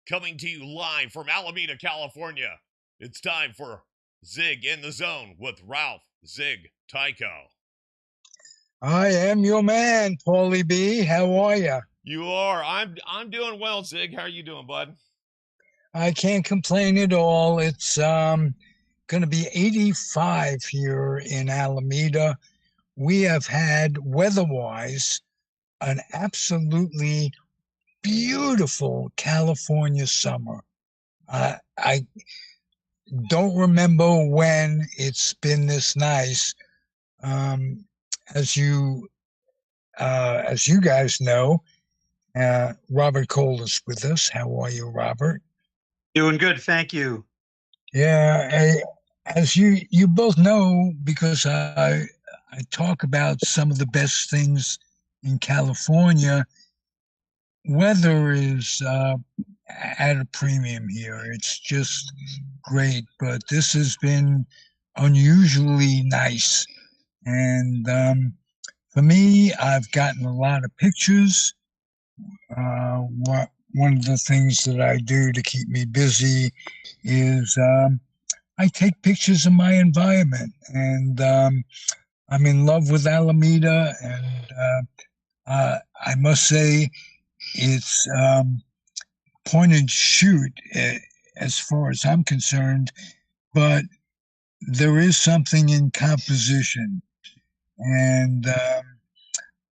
coming to you live from Alameda, California. It's time for Zig in the Zone with Ralph Zig Tycho. I am your man, Paulie B. How are you? You are. I'm doing well, Zig. How are you doing, bud? I can't complain at all. It's going to be 85 here in Alameda. We have had, weather-wise, an absolutely beautiful California summer. I don't remember when it's been this nice. Um, as you guys know, Robert Cole is with us. How are you, Robert? Doing good, thank you. Yeah, as you both know, because I talk about some of the best things in California, weather is at a premium here. It's just great, but this has been unusually nice. And for me, I've gotten a lot of pictures. One of the things that I do to keep me busy is I take pictures of my environment, and I'm in love with Alameda, and I must say it's point and shoot as far as I'm concerned, but there is something in composition, and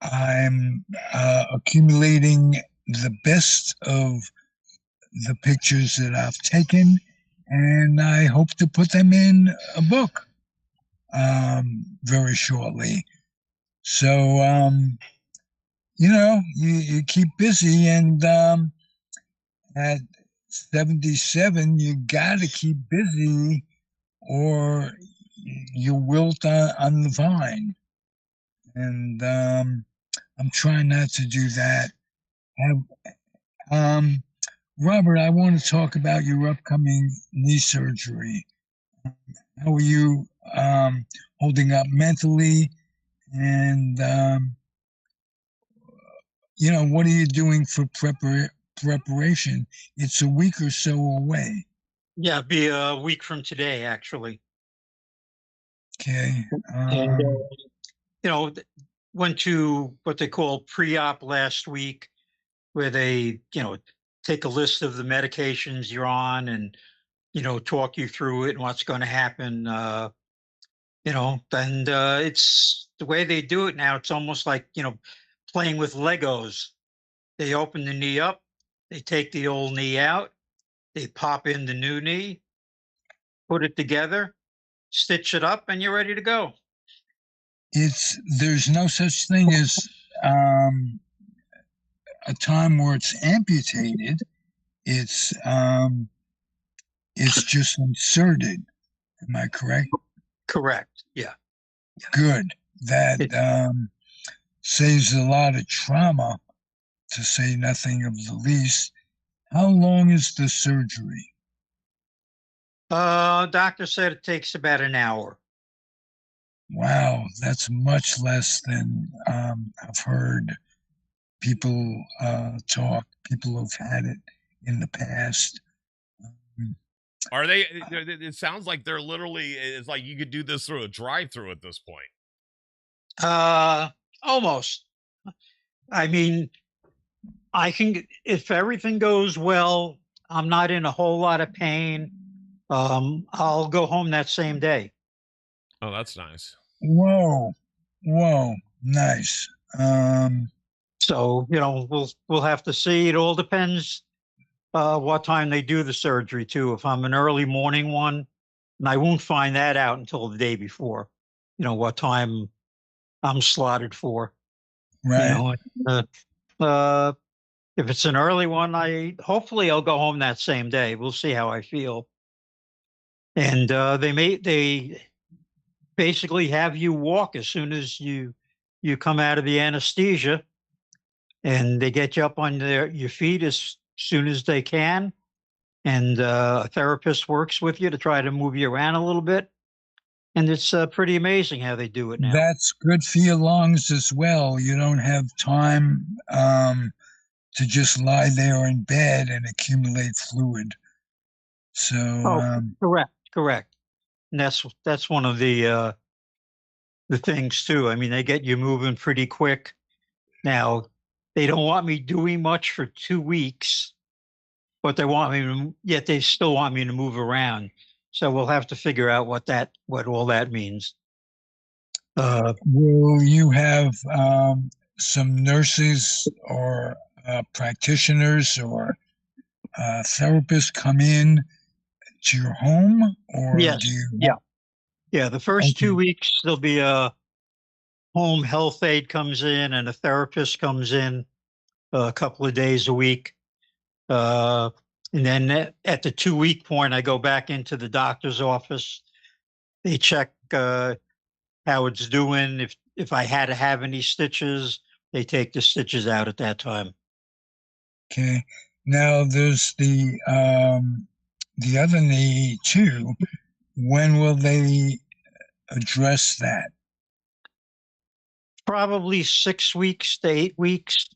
I'm accumulating the best of the pictures that I've taken, and I hope to put them in a book very shortly. So, you keep busy, and at 77, you got to keep busy or you wilt on the vine. And I'm trying not to do that. Robert, I want to talk about your upcoming knee surgery. How are you holding up mentally? And, what are you doing for preparation? It's a week or so away. Yeah, it'll be a week from today, actually. Okay. And, went to what they call pre-op last week, where they, take a list of the medications you're on and, talk you through it and what's going to happen. And it's the way they do it now. It's almost like, playing with Legos. They open the knee up, they take the old knee out, they pop in the new knee, put it together, stitch it up, and you're ready to go. There's no such thing as a time where it's amputated. It's just inserted. Am I correct? Correct. Yeah. Good. That saves a lot of trauma, to say nothing of the least. How long is the surgery? Doctor said it takes about an hour. Wow, that's much less than I've heard people talk, people who've had it in the past. Are they? It sounds like they're literally. It's like you could do this through a drive-through at this point. Almost. I mean, I can, if everything goes well, I'm not in a whole lot of pain. I'll go home that same day. Oh, that's nice. Whoa, nice. So we'll have to see. It all depends what time they do the surgery too. If I'm an early morning one, and I won't find that out until the day before. What time I'm slotted for. Right. If it's an early one, hopefully I'll go home that same day. We'll see how I feel. And they basically have you walk as soon as you come out of the anesthesia, and they get you up on your feet as soon as they can. And a therapist works with you to try to move you around a little bit. And it's pretty amazing how they do it now. That's good for your lungs as well. You don't have time to just lie there in bed and accumulate fluid. So, Oh, correct. And that's one of the things too. I mean, they get you moving pretty quick. Now, they don't want me doing much for 2 weeks, but yet they still want me to move around. So we'll have to figure out what all that means. will you have some nurses or practitioners or therapists come in to your home, or do Yes, you? yeah. The first Okay, 2 weeks there'll be a home health aide comes in and a therapist comes in a couple of days a week. Uh, and then at the 2 week point, I go back into the doctor's office. They check how it's doing. If I had to have any stitches, they take the stitches out at that time. okay. Now there's the other knee too. When will they address that? Probably 6 weeks to 8 weeks.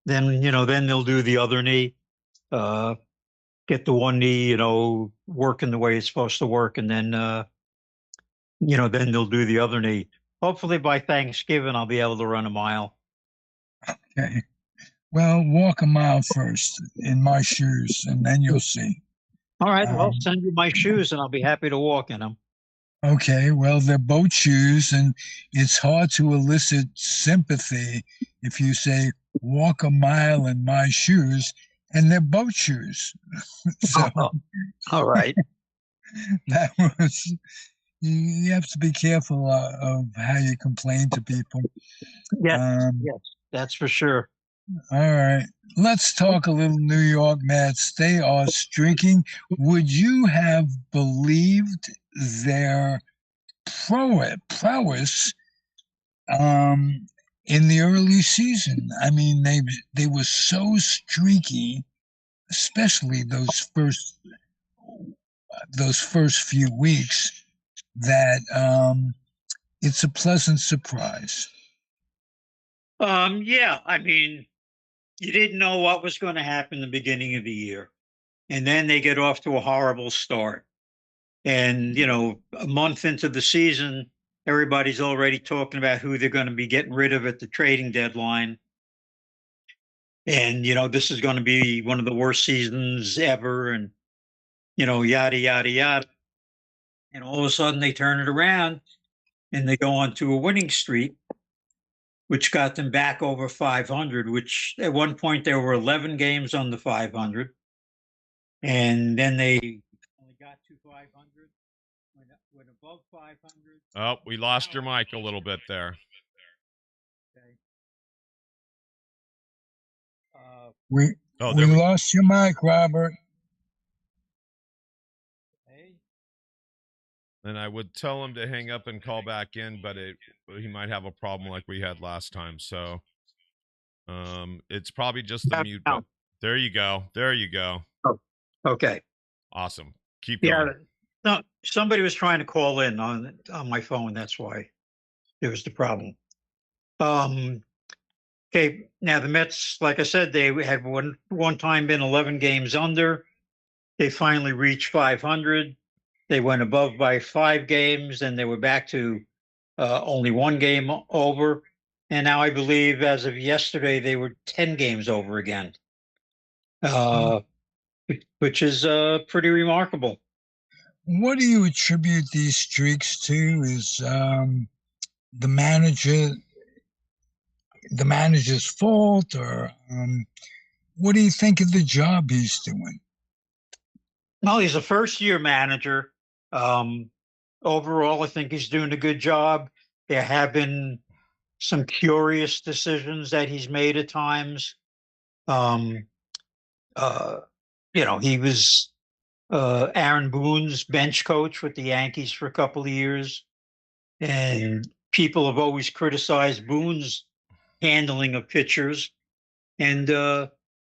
Then they'll do the other knee. Uh, get the one knee, working the way it's supposed to work, and then they'll do the other knee. Hopefully by Thanksgiving, I'll be able to run a mile. Okay. Well, walk a mile first in my shoes, and then you'll see. All right. Well, Um, send you my shoes, and I'll be happy to walk in them. okay. Well, they're boat shoes, and it's hard to elicit sympathy if you say, walk a mile in my shoes, and they're boat shoes. So All right. that was, you have to be careful of how you complain to people. Yes. Um, Yes. That's for sure. all right. Let's talk a little New York Mets. They are streaking. Would you have believed their prowess in the early season? I mean, they were so streaky, especially those first few weeks, that it's a pleasant surprise. Yeah. I mean, you didn't know what was going to happen in the beginning of the year. And then they get off to a horrible start. And, a month into the season, everybody's already talking about who they're going to be getting rid of at the trading deadline. And, this is going to be one of the worst seasons ever. And, yada, yada, yada. And all of a sudden they turn it around and they go on to a winning streak, which got them back over 500, which at one point there were 11 games on the 500. And then they only got to 500, went above 500. Oh, we lost your mic a little bit there. Okay. Uh, We Oh, we there we lost your mic, Robert. okay. And I would tell him to hang up and call back in, but he might have a problem like we had last time. So it's probably just the mute button. There you go. There you go. Oh, okay. Awesome. Keep Yeah. going. No, somebody was trying to call in on my phone. That's why it was the problem. Okay. Now the Mets, like I said, they had one time been 11 games under. They finally reached 500. They went above by 5 games, and they were back to only one game over. And now I believe, as of yesterday, they were 10 games over again, uh, which is pretty remarkable. What do you attribute these streaks to? Is the manager the manager's fault, or what do you think of the job he's doing? Well, he's a first-year manager. Um, Overall, I think he's doing a good job. There have been some curious decisions that he's made at times. Um, uh, he was Aaron Boone's bench coach with the Yankees for a couple of years, and people have always criticized Boone's handling of pitchers. And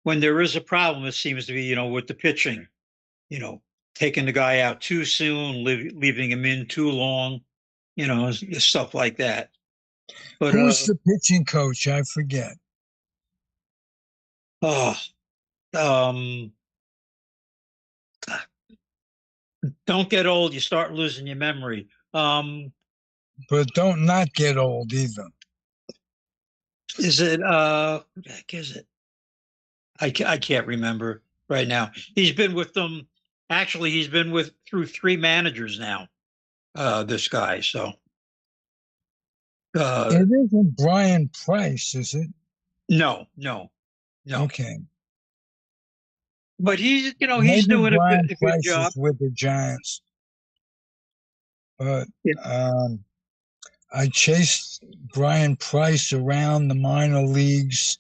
when there is a problem, it seems to be, with the pitching, you know, taking the guy out too soon, leaving him in too long, stuff like that. But Who's the pitching coach? I forget. Oh, um, don't get old. You start losing your memory. But don't not get old either. Is it, who the heck is it? I can't remember right now. He's been with them. Actually, he's been with through three managers now. This guy. So, uh, It isn't Brian Price, is it? no, no, no. Okay. But he's Maybe doing Brian a good Price job. is with the Giants, but Yeah. um, I chased Brian Price around the minor leagues,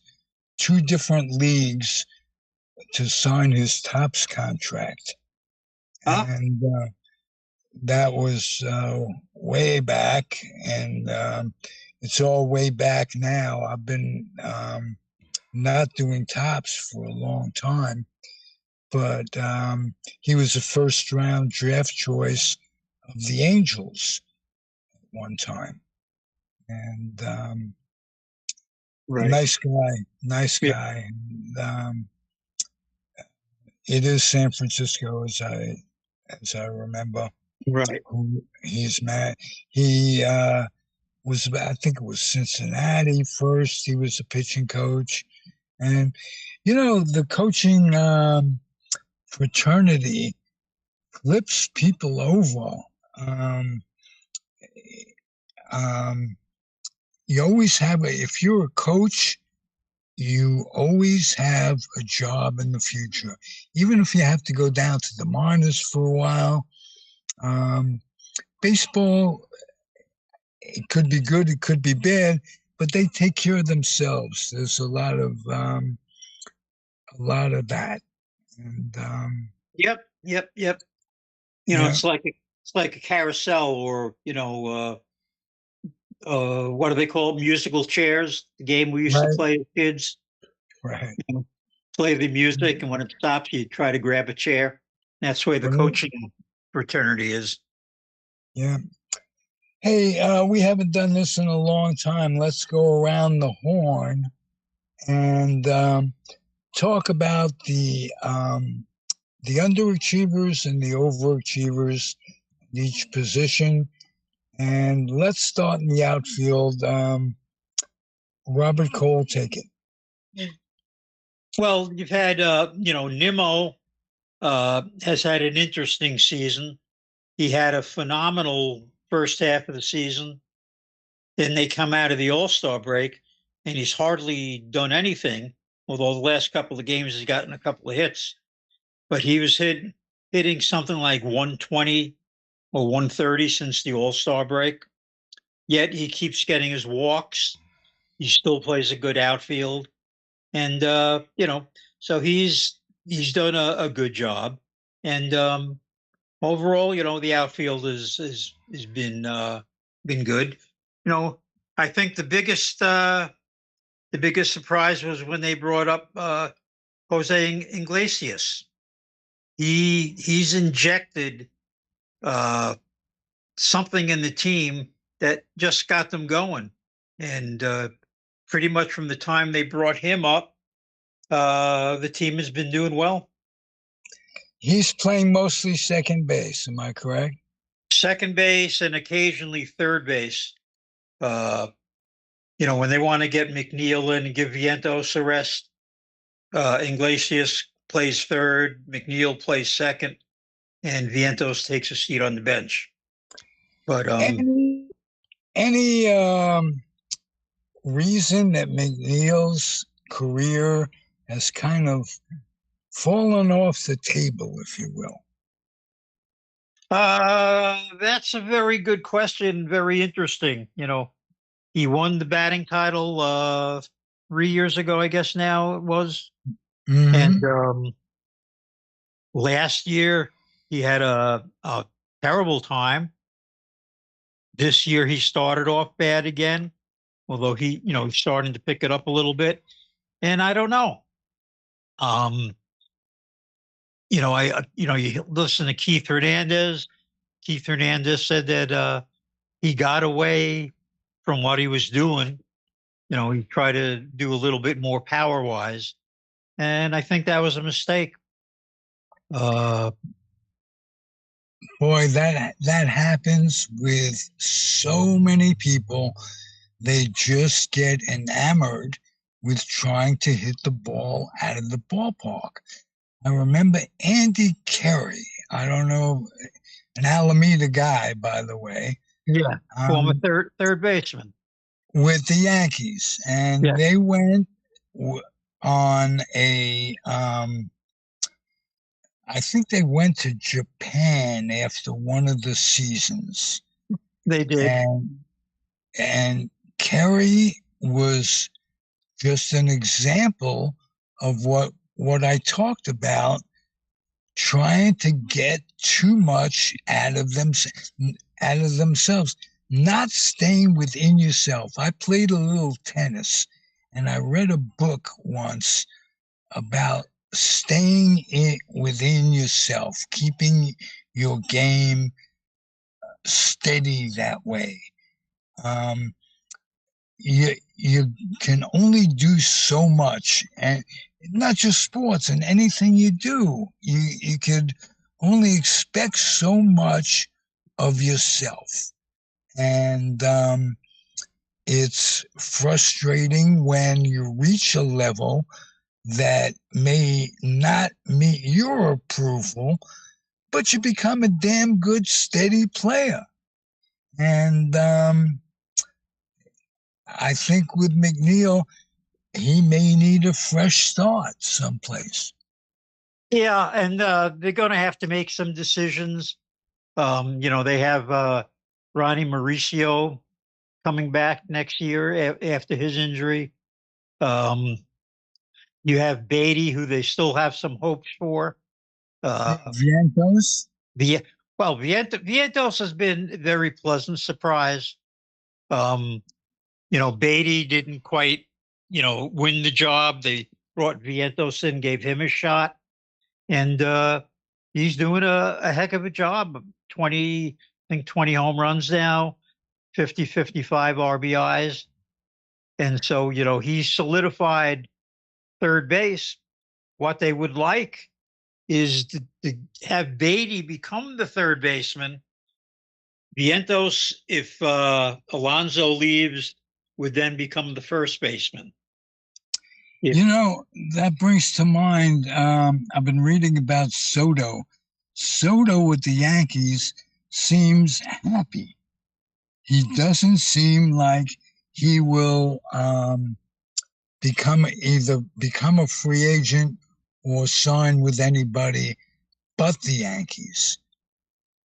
two different leagues, to sign his tops contract. Huh? And that was way back. And it's all way back now. I've been not doing tops for a long time, but he was a first round draft choice of the Angels at one time. And Right. nice guy, nice Yeah. guy. And, it is San Francisco, as I remember. Right. Who he's mad? He was, I think it was Cincinnati first. He was a pitching coach, and the coaching fraternity flips people over. Um, um, you always have if you're a coach, you always have a job in the future, even if you have to go down to the minors for a while. Um, Baseball, it could be good, it could be bad, but they take care of themselves. There's a lot of that, and Yep. Yep. Yep. yeah, It's like a carousel, or what do they call it? Musical chairs? The game we used to right, play as kids. right, You know, play the music, and when it stops, you try to grab a chair. That's the way the right, coaching fraternity is. yeah. Hey, we haven't done this in a long time. Let's go around the horn and talk about the underachievers and the overachievers in each position. And let's start in the outfield. Robert Cole, take it. Well, you've had, Nimmo has had an interesting season. He had a phenomenal first half of the season. Then they come out of the All-Star break, and he's hardly done anything. Although the last couple of games he's gotten a couple of hits, but he was hitting something like 120 or 130 since the All-Star break. Yet he keeps getting his walks. He still plays a good outfield, and so he's done a good job. And overall, the outfield has been good. You know, I think the biggest surprise was when they brought up Jose Iglesias. He's injected uh, something in the team that just got them going, and pretty much from the time they brought him up, the team has been doing well. He's playing mostly second base. Am I correct? Second base and occasionally third base. Uh, when they want to get McNeil in and give Vientos a rest, Iglesias plays third, McNeil plays second, and Vientos takes a seat on the bench. But Any reason that McNeil's career has kind of fallen off the table, if you will? that's a very good question. Very interesting. He won the batting title 3 years ago, I guess now it was. And Mm-hmm. last year he had a terrible time. This year he started off bad again, although he's starting to pick it up a little bit. And I don't know. Um, you listen to Keith Hernandez. Keith Hernandez said that he got away from what he was doing. He tried to do a little bit more power wise, and I think that was a mistake. Uh, Boy, that happens with so many people. They just get enamored with trying to hit the ball out of the ballpark. I remember Andy Carey. I don't know, an Alameda guy, by the way, yeah, former um, third baseman. with the Yankees, and Yeah, they went on a. I think they went to Japan after one of the seasons, they did. and and Kerry was just an example of what I talked about, trying to get too much out of themselves, not staying within yourself. I played a little tennis, and I read a book once about staying within yourself, keeping your game steady that way. Um, you can only do so much, and not just sports, and anything you do, you could only expect so much of yourself, and it's frustrating when you reach a level that may not meet your approval, but you become a damn good steady player. And I think with McNeil, he may need a fresh start someplace. Yeah, and they're going to have to make some decisions. They have Ronnie Mauricio coming back next year after his injury. Um, you have Beatty, who they still have some hopes for. Vientos? The Vientos has been a very pleasant surprise. Um, Beatty didn't quite, win the job. They brought Vientos in, gave him a shot, and he's doing a heck of a job. 20, I think 20 home runs now, 50, 55 RBIs. And so, he's solidified third base. What they would like is to have Beatty become the third baseman. Vientos, if Alonso leaves, would then become the first baseman. If, That brings to mind, I've been reading about Soto. Soto with the Yankees seems happy. He doesn't seem like he will become a free agent or sign with anybody but the Yankees.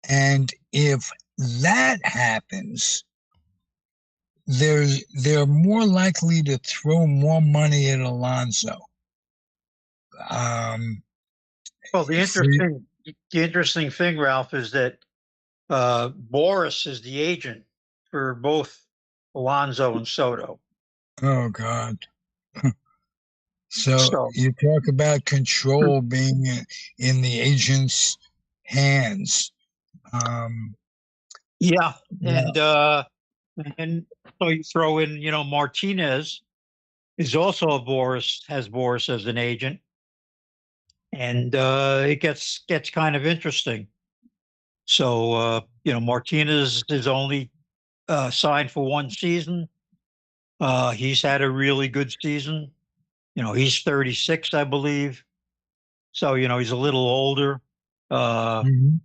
And if that happens, they're more likely to throw more money at Alonso. Um, well, free, the interesting thing, Ralph, is that Boris is the agent for both Alonso and Soto. oh God. So So you talk about control being in the agent's hands. Um, yeah, yeah. and so you throw in, Martinez is also has Boris as an agent, and it gets kind of interesting. So Martinez is only signed for one season. He's had a really good season. He's 36, I believe. So he's a little older. Uh, Mhm.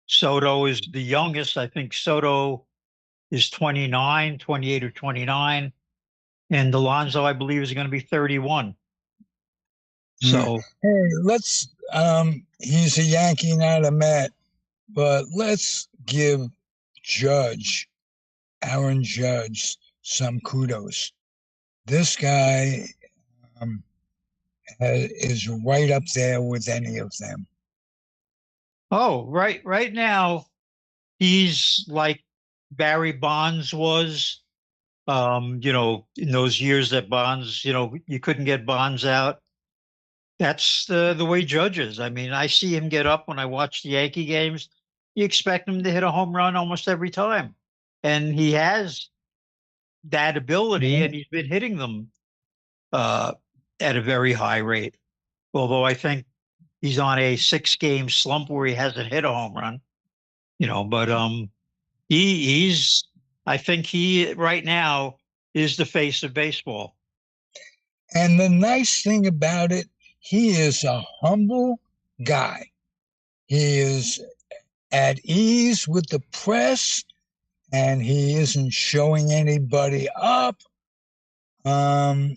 Soto is the youngest. I think Soto is 29, 28 or 29. And Alonso, I believe, is going to be 31. Yeah. So, Hey, he's a Yankee, not a Met, but let's give Judge, Aaron Judge, some kudos. This guy um, is right up there with any of them. oh, right now, he's like Barry Bonds was, in those years that Bonds, you couldn't get Bonds out. That's the way Judge is. I mean, I see him get up when I watch the Yankee games. You expect him to hit a home run almost every time. And he has that ability, Yeah. and he's been hitting them uh, at a very high rate. although I think he's on a 6-game slump where he hasn't hit a home run. But he's I think he right now is the face of baseball. And the nice thing about it, he is a humble guy. He is at ease with the press, and he isn't showing anybody up. I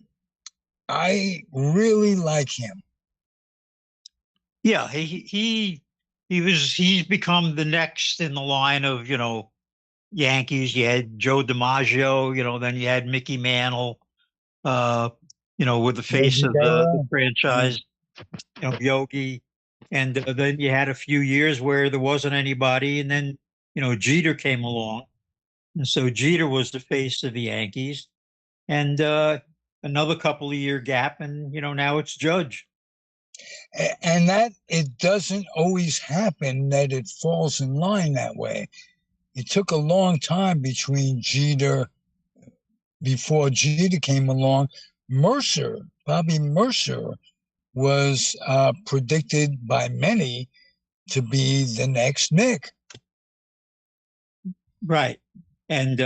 really like him. Yeah, he's become the next in the line of, Yankees. You had Joe DiMaggio, then you had Mickey Mantle, uh, with the face of the franchise, Yogi. And then you had a few years where there wasn't anybody. And then, Jeter came along. And so Jeter was the face of the Yankees. And another couple of year gap. And, now it's Judge. And that it doesn't always happen that it falls in line that way. It took a long time before Jeter came along. Bobby Mercer, was predicted by many to be the next Nick. Right. And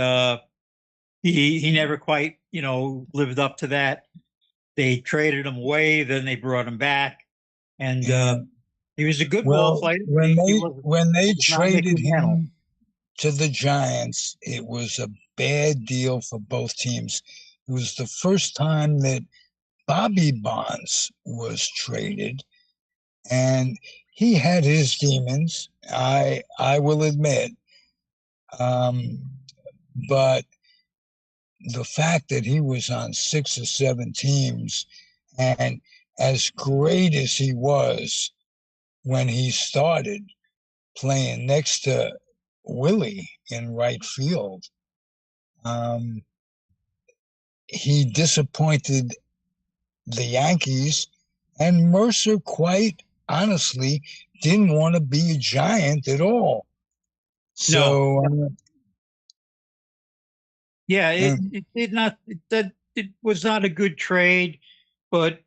he never quite, lived up to that. They traded him away, then they brought him back. And he was a good ball player. When they traded him to the Giants, it was a bad deal for both teams. It was the first time that Bobby Bonds was traded, and he had his demons, I will admit. But the fact that he was on 6 or 7 teams, and as great as he was when he started playing next to Willie in right field, he disappointed the Yankees, and Mercer, quite honestly, didn't want to be a Giant at all. So, it was not a good trade, but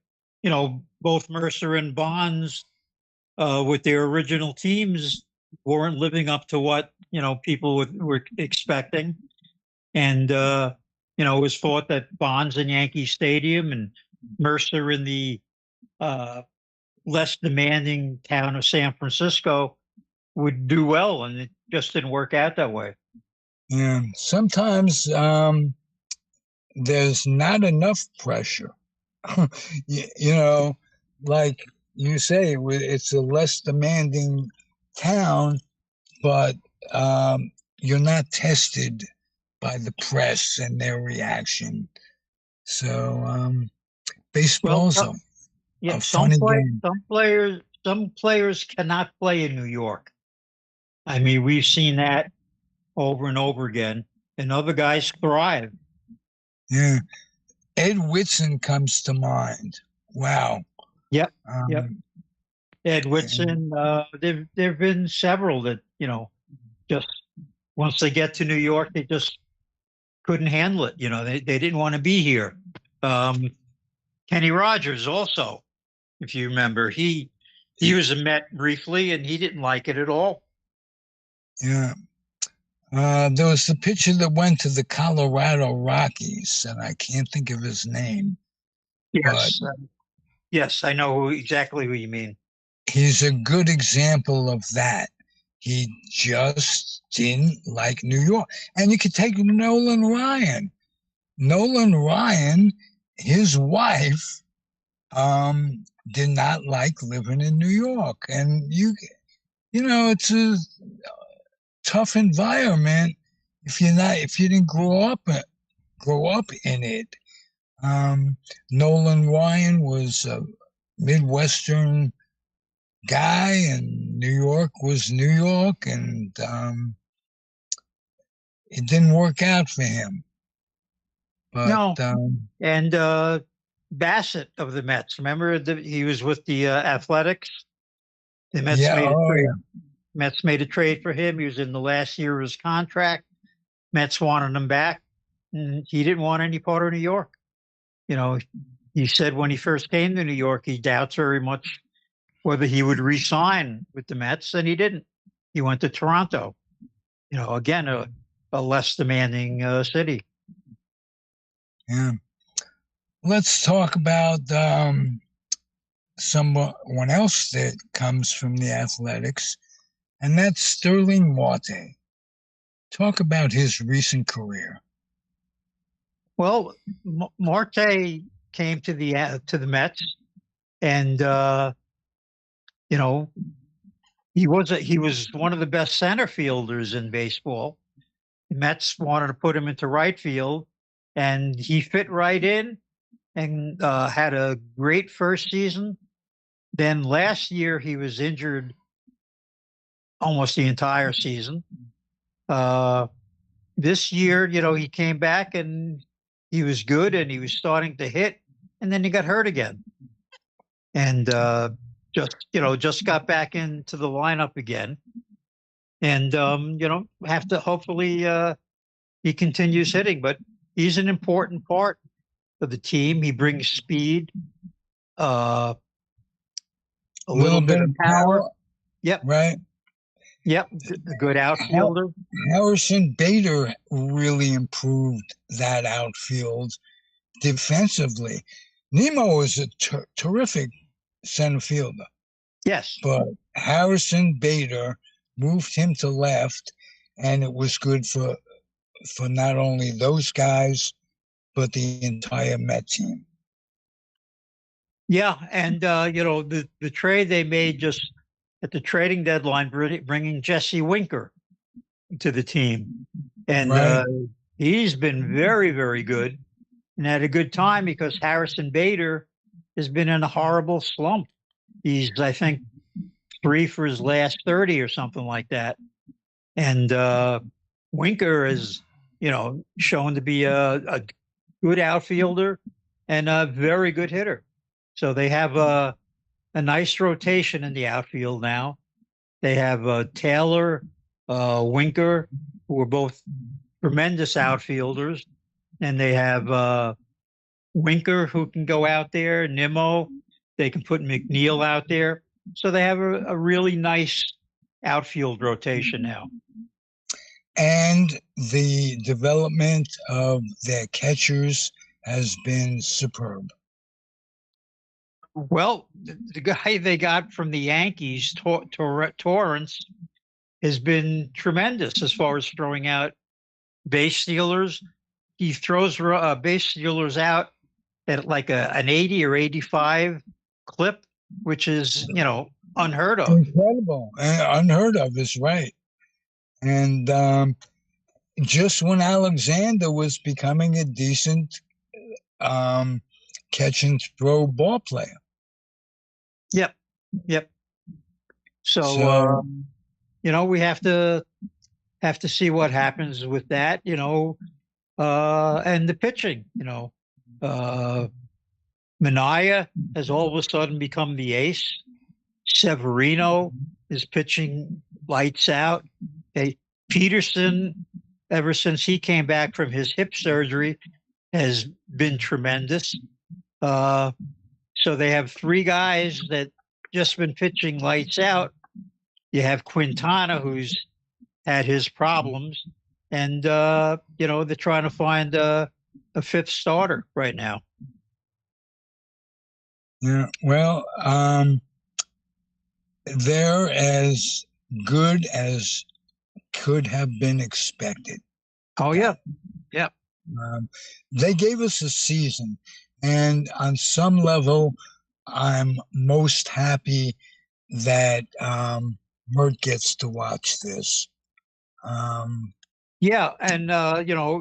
both Mercer and Bonds, with their original teams, weren't living up to what people were expecting, and it was thought that Bonds in Yankee Stadium and Mercer in the less demanding town of San Francisco would do well, and it just didn't work out that way. Yeah, sometimes there's not enough pressure. Like you say, it's a less demanding town, but you're not tested by the press and their reaction. So baseball's a funny game. Some players cannot play in New York. I mean, we've seen that over and over again, and other guys thrive. Yeah. Ed Whitson comes to mind. Wow. Yep. Ed Whitson. There've been several that just once they get to New York, they just couldn't handle it. They didn't want to be here. Kenny Rogers also, if you remember, he was a Met briefly, and he didn't like it at all. Yeah. There was the pitcher that went to the Colorado Rockies, and I can't think of his name. Yes, yes, I know exactly who you mean. He's a good example of that. He just didn't like New York. And you could take Nolan Ryan. Nolan Ryan, his wife, did not like living in New York. And it's a tough environment if you didn't grow up in it. Nolan Ryan was a Midwestern guy, and New York was New York, and it didn't work out for him. But, no, and Bassett of the Mets. Remember, he was with the Athletics. The Mets Mets made a trade for him. He was in the last year of his contract. Mets wanted him back, and he didn't want any part of New York. He he said when he first came to New York, he doubts very much whether he would re-sign with the Mets, and he didn't. He went to Toronto. Again, a less demanding city. Yeah. Let's talk about someone else that comes from the Athletics, and that's Sterling Marte. Talk about his recent career. Well, Marte came to the Mets, and he was one of the best center fielders in baseball. The Mets wanted to put him into right field, and he fit right in and had a great first season. Then last year he was injured almost the entire season. This year, he came back and he was good and he was starting to hit, and then he got hurt again, and just got back into the lineup again, and have to hopefully he continues hitting, but he's an important part of the team. He brings speed, a little bit of power. Yep. Right. Yep. A good outfielder. Harrison Bader really improved that outfield defensively. Nemo is a terrific center fielder. Yes. But Harrison Bader moved him to left, and it was good for not only those guys, but the entire Met team. Yeah, and the trade they made just at the trading deadline, bringing Jesse Winker to the team, and Right. He's been very, very good, and had a good time because Harrison Bader has been in a horrible slump. He's, I think, 3 for his last 30 or something like that, and Winker is, shown to be a good outfielder and a very good hitter. So they have a nice rotation in the outfield now. They have Taylor, Winker, who are both tremendous outfielders, and they have Winker, who can go out there, Nimmo. They can put McNeil out there. So they have a really nice outfield rotation now. And the development of their catchers has been superb. Well, the guy they got from the Yankees, Torrance, has been tremendous as far as throwing out base stealers. He throws base stealers out at like an 80 or 85 clip, which is, unheard of. Incredible. Unheard of is right. And just when Alexander was becoming a decent catch and throw ball player. Yep. So we have to see what happens with that, and the pitching, Minaya has all of a sudden become the ace. Severino is pitching lights out. Peterson, ever since he came back from his hip surgery, has been tremendous. So they have 3 guys that just been pitching lights out. You have Quintana, who's had his problems, and they're trying to find a 5th starter right now. Yeah, well, they're as good as could have been expected. Oh, yeah. Yeah. They gave us a season, and on some level, I'm most happy that Mert gets to watch this. Yeah, and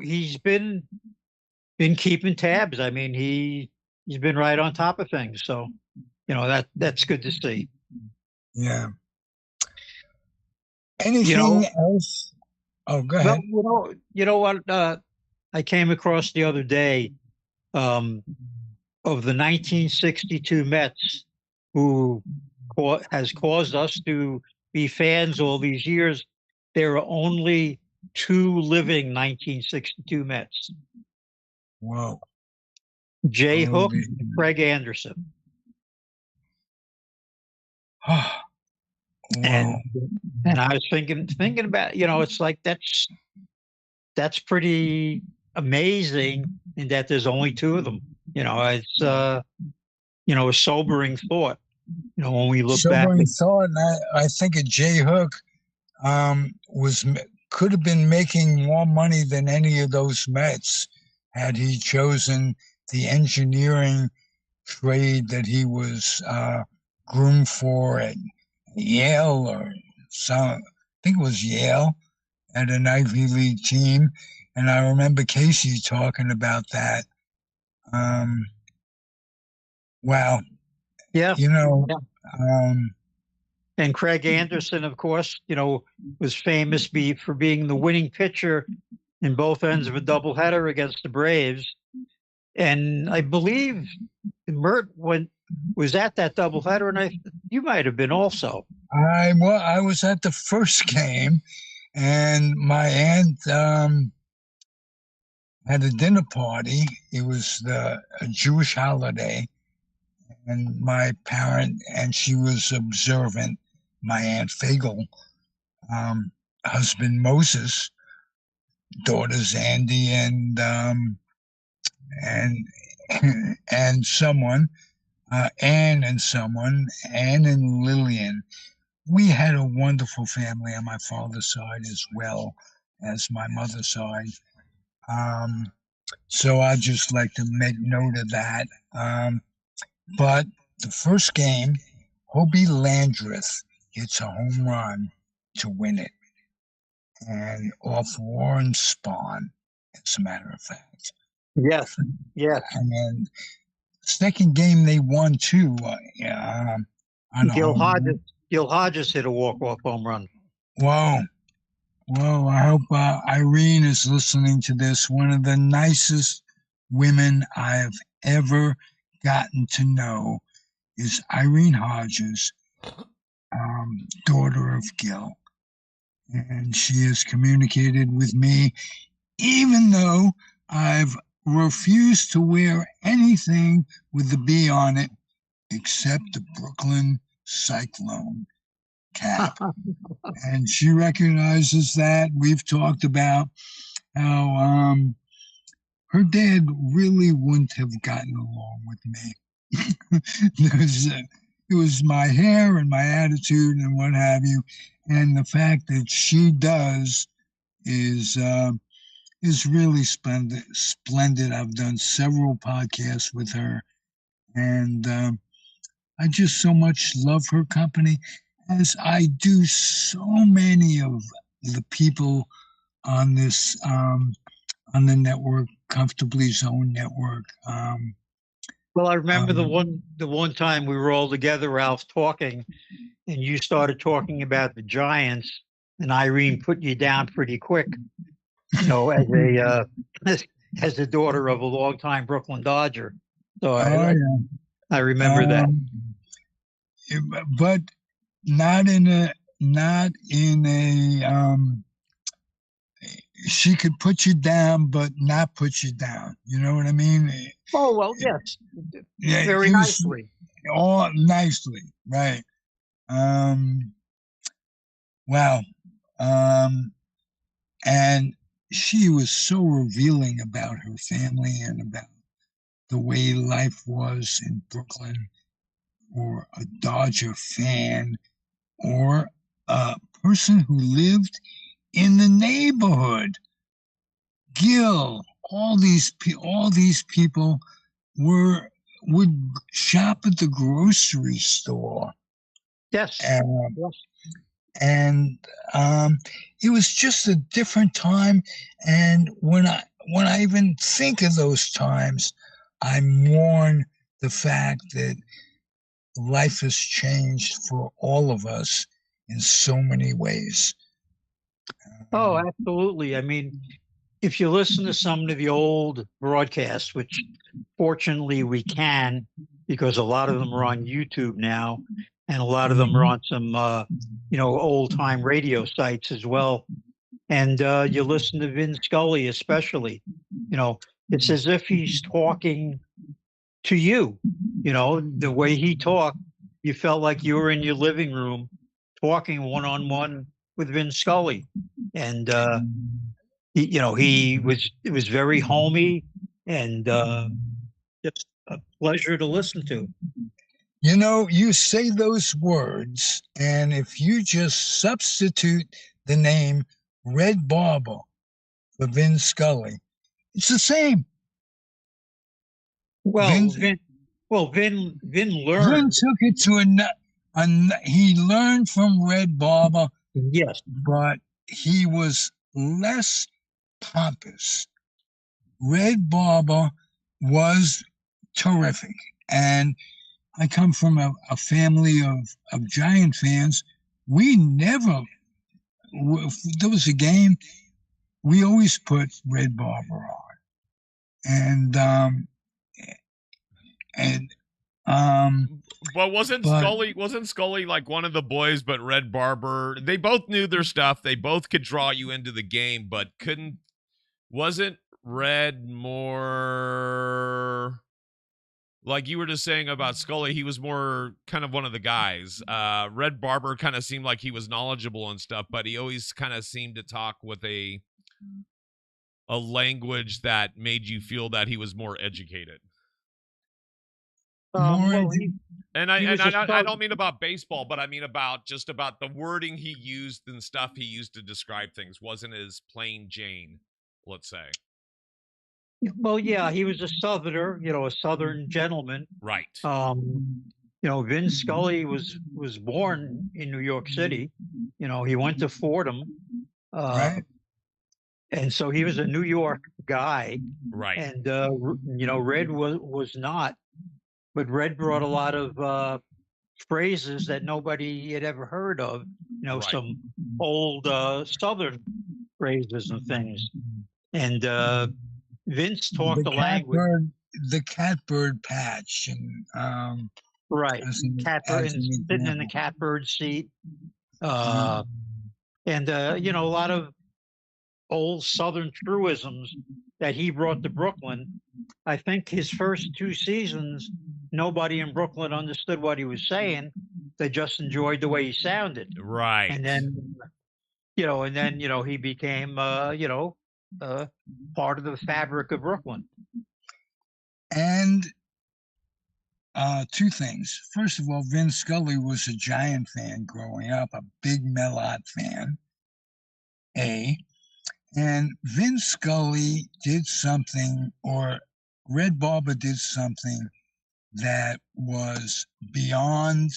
he's been keeping tabs. I mean, he's been right on top of things. So, that's good to see. Yeah. Anything else? Oh, go ahead. Well, you know what? I came across the other day of the 1962 Mets, who has caused us to be fans all these years. There are only 2 living 1962 Mets. Wow. Jay Hook, Holy. Craig Anderson. Wow. And I was thinking about, it's like that's pretty amazing in that there's only two of them. It's a sobering thought. When we look back Sobering at, thought, and I think a J Hook was could have been making more money than any of those Mets had he chosen the engineering trade that he was groomed for at Yale or I think it was Yale at an Ivy League team. And I remember Casey talking about that. Wow, yeah, you know, yeah. um, And Craig Anderson, of course, was famous for being the winning pitcher in both ends of a doubleheader against the Braves. And I believe Mert was at that doubleheader, and you might have been also. I was at the first game, and my aunt had a dinner party. It was a Jewish holiday, and my parent, and she was observant. My aunt Fagel, husband Moses, daughters Andy and and someone, Anne and someone, Anne and Lillian. We had a wonderful family on my father's side as well as my mother's side. Um, so I just like to make note of that. But the first game, Hobie Landreth hits a home run to win it, and off Warren Spahn, as a matter of fact. Yes, yes. And then second game they won too. On a Gil home Hodges, run. Gil Hodges hit a walk-off home run. Whoa. Well, I hope Irene is listening to this. One of the nicest women I've ever gotten to know is Irene Hodges, daughter of Gil. And she has communicated with me, even though I've refused to wear anything with the B on it except the Brooklyn Cyclone cap. And she recognizes that. We've talked about how her dad really wouldn't have gotten along with me. It was my hair and my attitude and what have you, and the fact that she does is really splendid. Splendid. I've done several podcasts with her, and I just so much love her company, as I do so many of the people on this on the network, Comfortably Zone Network. Well, I remember the one time we were all together, Ralph, talking, and you started talking about the Giants, and Irene put you down pretty quick. As a as the daughter of a longtime Brooklyn Dodger. So I remember that. But not in a she could put you down, but not put you down. You know what I mean? Oh, well, yes. Yeah, very nicely. All nicely, right. Wow. And she was so revealing about her family and about the way life was in Brooklyn, or a Dodger fan, or a person who lived in the neighborhood. Gil, all these people would shop at the grocery store. Yes. And it was just a different time. And when I even think of those times, I mourn the fact that life has changed for all of us in so many ways. Oh, absolutely. I mean, if you listen to some of the old broadcasts, which fortunately we can, because a lot of them are on YouTube now, and a lot of them are on some, old time radio sites as well. And you listen to Vin Scully, especially, it's as if he's talking to you. You know, the way he talked, you felt like you were in your living room talking one-on-one with Vin Scully. And it was very homey and just a pleasure to listen to. You know, you say those words, and if you just substitute the name Red Barber for Vin Scully, it's the same. Well, Vin Vin learned. took it to he learned from Red Barber, Yes. but he was less pompous. Red Barber was terrific. And I come from a family of Giant fans. We never, if there was a game, we always put Red Barber on. And But wasn't Scully like one of the boys? But Red Barber, they both knew their stuff. They both could draw you into the game, but wasn't Red more like you were just saying about Scully? He was more kind of one of the guys. Red Barber kind of seemed like he was knowledgeable and stuff, but he always kind of seemed to talk with a language that made you feel that he was more educated. Well, I don't mean about baseball, but I mean about the wording he used and stuff he used to describe things wasn't as plain Jane, let's say. Well, yeah, he was a Southerner, a Southern gentleman. Right. Vin Scully was born in New York City. He went to Fordham. right. And so he was a New York guy. Right. And, Red was not. But Red brought a lot of phrases that nobody had ever heard of, Right. Some old Southern phrases and things. And Vince talked the language. The catbird patch. And, right. Catbird, sitting in the catbird seat. And, a lot of old Southern truisms that he brought to Brooklyn. I think his first 2 seasons, nobody in Brooklyn understood what he was saying. They just enjoyed the way he sounded. Right. And then, he became, part of the fabric of Brooklyn. And 2 things. First of all, Vin Scully was a Giant fan growing up, a big Melot fan. And Vin Scully did something, or Red Barber did something that was beyond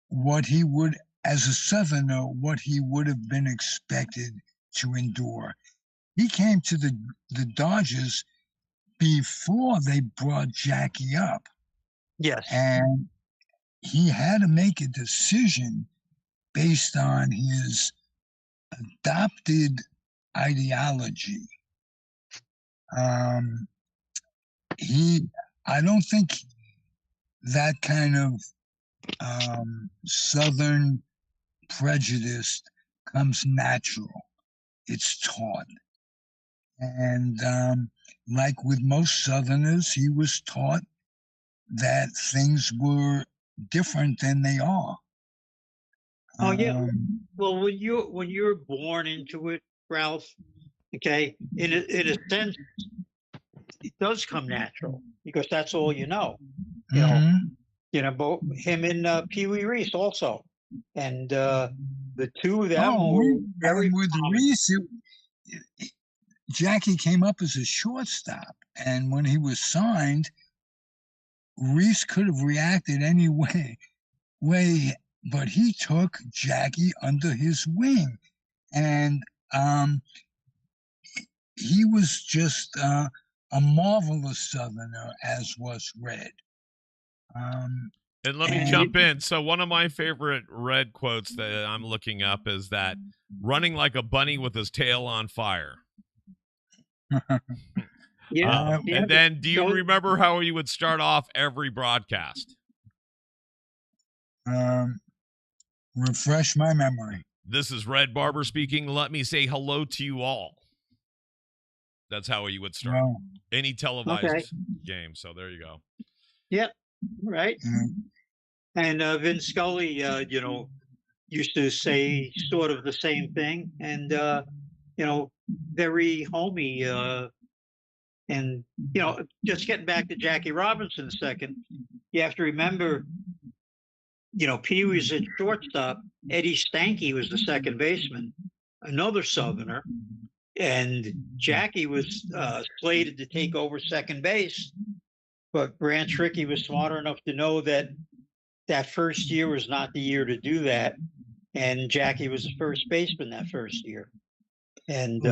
what he would, as a Southerner, what he would have been expected to endure. He came to the Dodgers before they brought Jackie up. Yes. And he had to make a decision based on his adopted ideology. I don't think that kind of Southern prejudice comes natural. It's taught. And like with most Southerners, he was taught that things were different than they are. Oh yeah. Well, when you're born into it, Ralph, okay, in a sense, it does come natural because that's all you know. But him and Pee Wee Reese also, and the 2 of them were very. With Reese, Jackie came up as a shortstop, and when he was signed, Reese could have reacted any way, but he took Jackie under his wing, and he was just a marvelous Southerner, as was Red. And let me jump in. So one of my favorite Red quotes that I'm looking up is that running like a bunny with his tail on fire. And then do you remember how he would start off every broadcast? Refresh my memory. This is Red Barber speaking. Let me say hello to you all. That's how you would start Well, any televised Okay. game. So there you go. Yep. Right. yeah. And Vince Scully, used to say sort of the same thing, and very homey. And just getting back to Jackie Robinson a second, you have to remember, Pee Wee's at shortstop. Eddie Stanky was the second baseman, another Southerner, and Jackie was slated to take over second base. But Branch Rickey was smart enough to know that that first year was not the year to do that, and Jackie was the first baseman that first year. And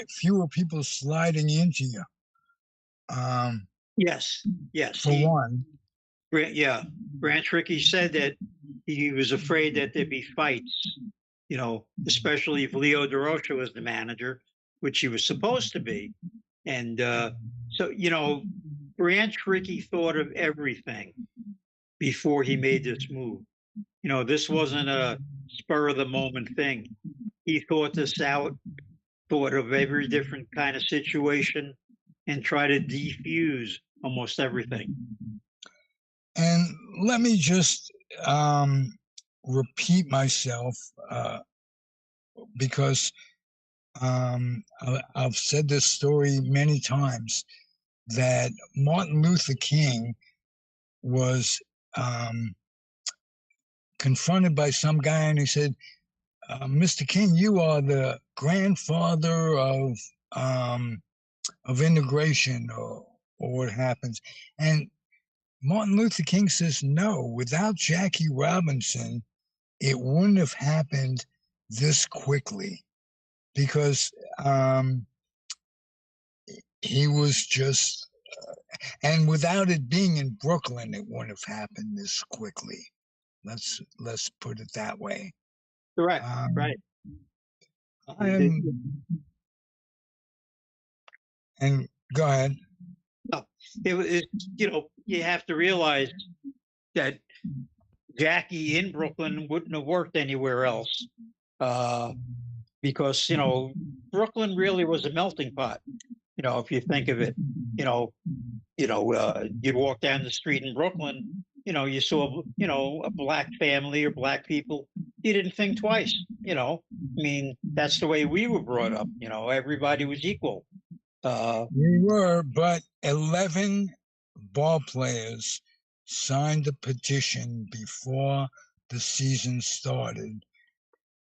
fewer people sliding into you. yes, For one. Branch Rickey said that he was afraid that there'd be fights, especially if Leo DeRocha was the manager, which he was supposed to be. And so, Branch Rickey thought of everything before he made this move. This wasn't a spur of the moment thing. He thought this out, thought of every different kind of situation, and tried to defuse almost everything. And let me just repeat myself because I've said this story many times, that Martin Luther King was confronted by some guy, and he said, Mr. King, you are the grandfather of integration, or what happens. And Martin Luther King says, no, without Jackie Robinson, it wouldn't have happened this quickly, because he was just, and without it being in Brooklyn, it wouldn't have happened this quickly. Let's put it that way. Correct. Right. And go ahead. No, you have to realize that Jackie in Brooklyn wouldn't have worked anywhere else, because Brooklyn really was a melting pot. If you think of it, you'd walk down the street in Brooklyn, you saw a black family or black people, you didn't think twice. I mean, that's the way we were brought up. Everybody was equal. We were, but 11 ball players signed a petition before the season started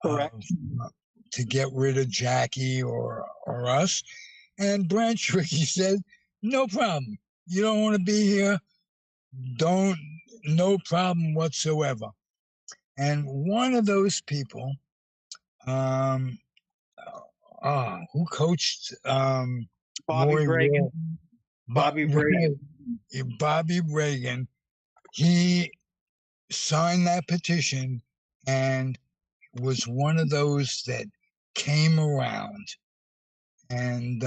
to get rid of Jackie or us. And Branch Rickey said, no problem. You don't want to be here? No problem whatsoever. And one of those people, who coached Bobby Reagan. Bobby Reagan, he signed that petition and was one of those that came around. And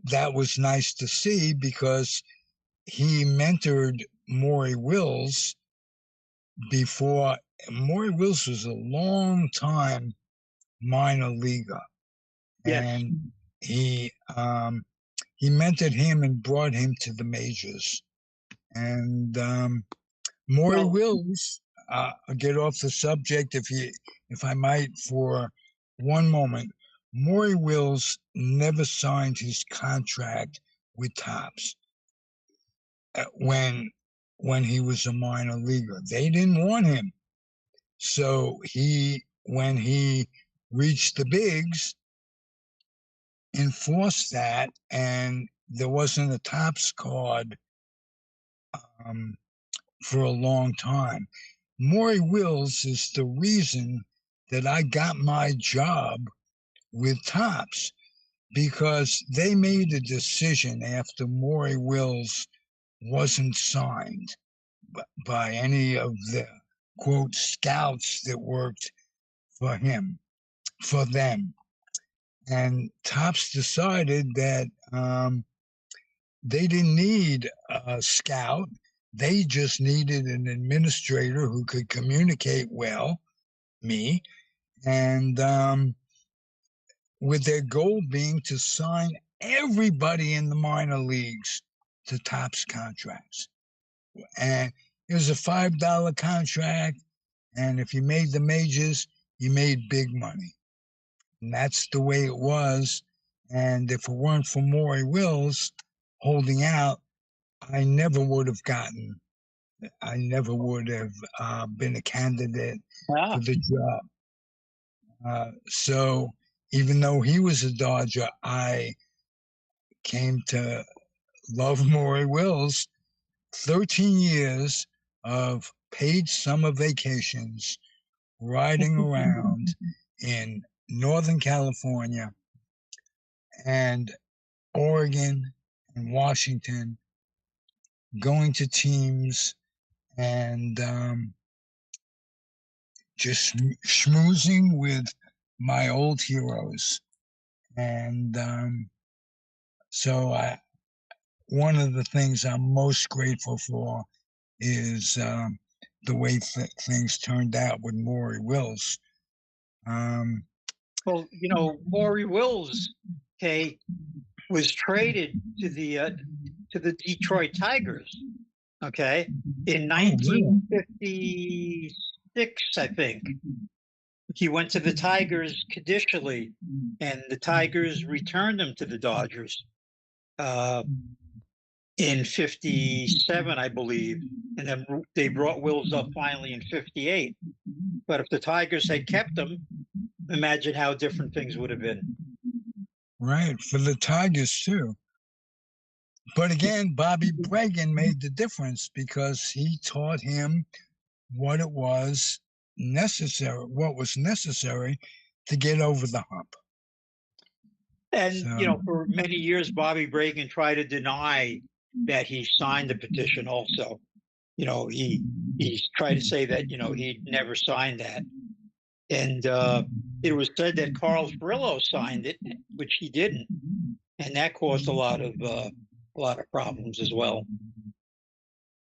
that was nice to see, because he mentored Maury Wills before. Maury Wills was a long time minor leaguer. Yes. And he mentored him and brought him to the majors. And Maury Wills, I'll get off the subject if I might for one moment. Maury Wills never signed his contract with Topps when he was a minor leaguer. They didn't want him. So when he reached the bigs, enforced that, and there wasn't a Topps card for a long time. Maury Wills is the reason that I got my job with Topps, because they made a decision after Maury Wills wasn't signed by any of the quote scouts that worked for them. And Topps decided that they didn't need a scout. They just needed an administrator who could communicate well, me. And with their goal being to sign everybody in the minor leagues to tops contracts. And it was a $5 contract. And if you made the majors, you made big money. And that's the way it was. And if it weren't for Maury Wills holding out, I never would have been a candidate for the job. So even though he was a Dodger, I came to love Maury Wills. 13 years of paid summer vacations riding around in Northern California and Oregon and Washington, going to teams and just schmoozing with my old heroes. And so one of the things I'm most grateful for is the way things turned out with Maury Wills. Well, you know, Maury Wills, was traded to the Detroit Tigers, in 1956, I think. He went to the Tigers conditionally, and the Tigers returned him to the Dodgers in 57, I believe. And then they brought Wills up finally in 58. But if the Tigers had kept him, imagine how different things would have been. Right, for the Tigers too. But again, Bobby Bregan made the difference because he taught him what was necessary to get over the hump. And, you know, for many years, Bobby Bregan tried to deny that he signed the petition also. You know, he tried to say that, you know, he'd never signed that. And it was said that Carl Furillo signed it, which he didn't. And that caused a lot of problems as well.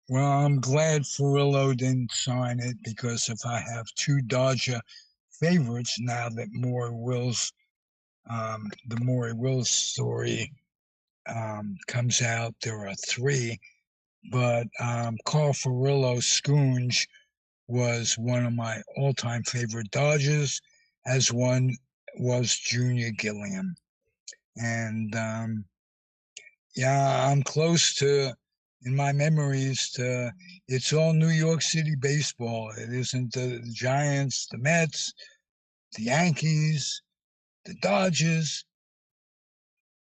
Well, I'm glad Furillo didn't sign it, because if I have two Dodger favorites now that the Maury Wills story comes out, there are three. But Carl Furillo's Scoonge was one of my all-time favorite Dodgers, as one was Junior Gilliam. And yeah, I'm close to, in my memories, to it's all New York City baseball. It isn't the Giants, the Mets, the Yankees, the Dodgers.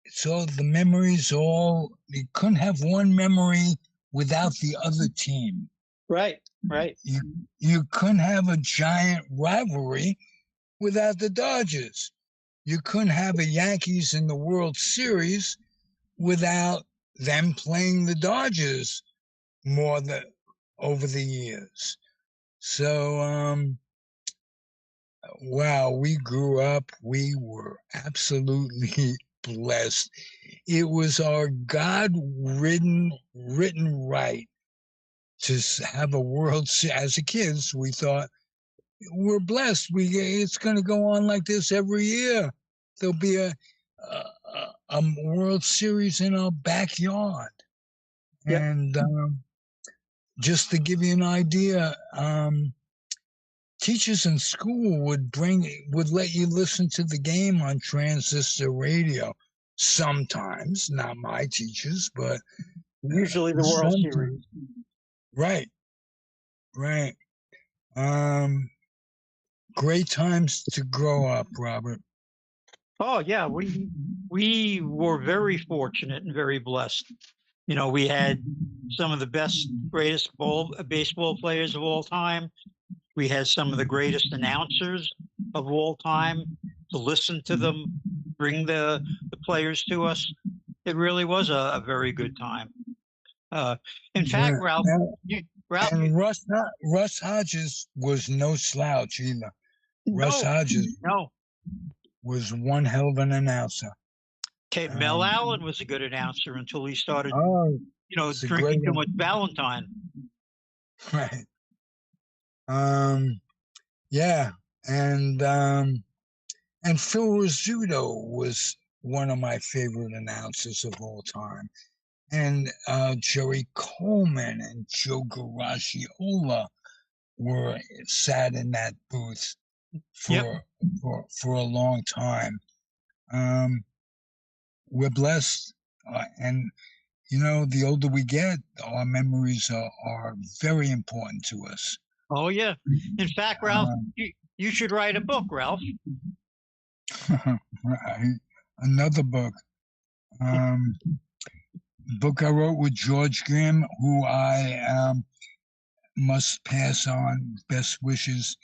It's all the memories. You couldn't have one memory without the other team. Right. You couldn't have a giant rivalry without the Dodgers. You couldn't have a Yankees in the World Series without them playing the Dodgers over the years. So, wow, we grew up. We were absolutely blessed. It was our written right to have a World Series. As a kids, we thought, we're blessed. It's going to go on like this every year. There'll be a World Series in our backyard. Yep. And just to give you an idea, teachers in school would let you listen to the game on transistor radio. Sometimes, not my teachers, but usually the World Series. Right. Great times to grow up, Robert. Oh yeah, we were very fortunate and very blessed. You know, we had some of the greatest baseball players of all time. We had some of the greatest announcers of all time. To listen to them, bring the players to us. It really was a very good time. In fact, Ralph, and Russ Hodges was no slouch either. Russ Hodges was one hell of an announcer. Okay, Mel Allen was a good announcer until he started, drinking too much Valentine. Right. Yeah, and And Phil Rizzuto was one of my favorite announcers of all time. And Jerry Coleman and Joe Garagiola sat in that booth for a long time. We're blessed, and the older we get, our memories are very important to us. Oh yeah. In fact, Ralph, you should write a book, Ralph. Another book. Book I wrote with George Grimm, who I must pass on best wishes.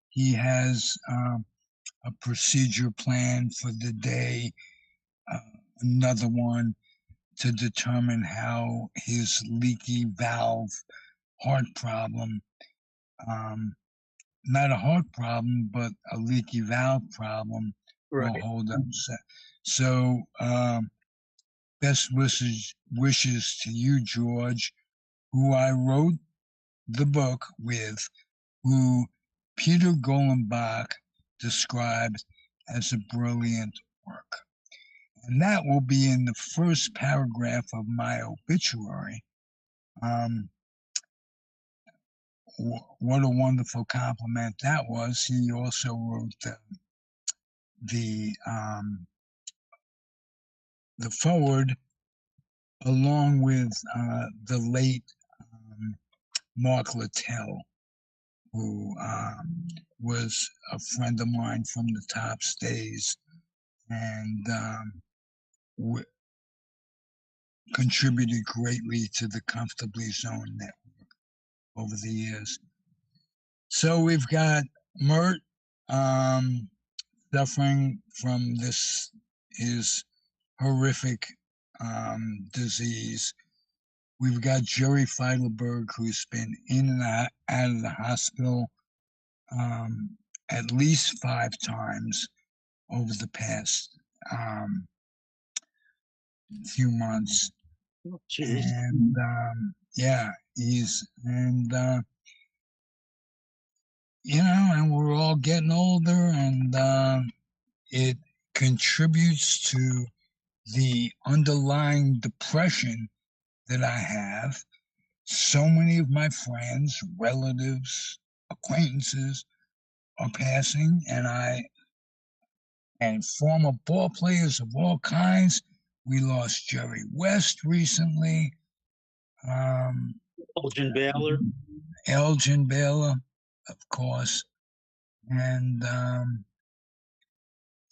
He has a procedure plan for the day, another one to determine how his leaky valve heart problem, not a heart problem, but a leaky valve problem, will hold up. So best wishes to you, George, who I wrote the book with, who Peter Golenbach described as a brilliant work. And that will be in the first paragraph of my obituary. What a wonderful compliment that was. He also wrote the foreword, along with the late Mark Littell, who was a friend of mine from the Tops days, and contributed greatly to the Comfortably Zone network over the years. So we've got Mert suffering from his horrific disease. We've got Jerry Feidelberg, who's been in and out of the hospital at least 5 times over the past few months. And and we're all getting older, and it contributes to the underlying depression that I have. So many of my friends, relatives, acquaintances are passing, and former ball players of all kinds. We lost Jerry West recently. Elgin Baylor. Elgin Baylor, of course. And,